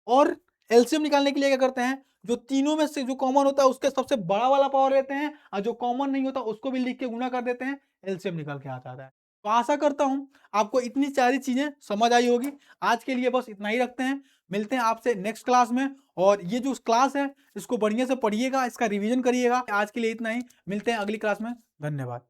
और एलसीएम निकालने के लिए क्या करते हैं, जो तीनों में से जो कॉमन होता है उसके सबसे बड़ा वाला पावर लेते हैं और जो कॉमन नहीं होता उसको भी लिख के गुणा कर देते हैं, एलसीएम निकल के आ जाता है। तो आशा करता हूं आपको इतनी सारी चीजें समझ आई होगी। आज के लिए बस इतना ही रखते हैं, मिलते हैं आपसे नेक्स्ट क्लास में। और ये जो क्लास है इसको बढ़िया से पढ़िएगा, इसका रिवीजन करिएगा। आज के लिए इतना ही, मिलते हैं अगली क्लास में। धन्यवाद।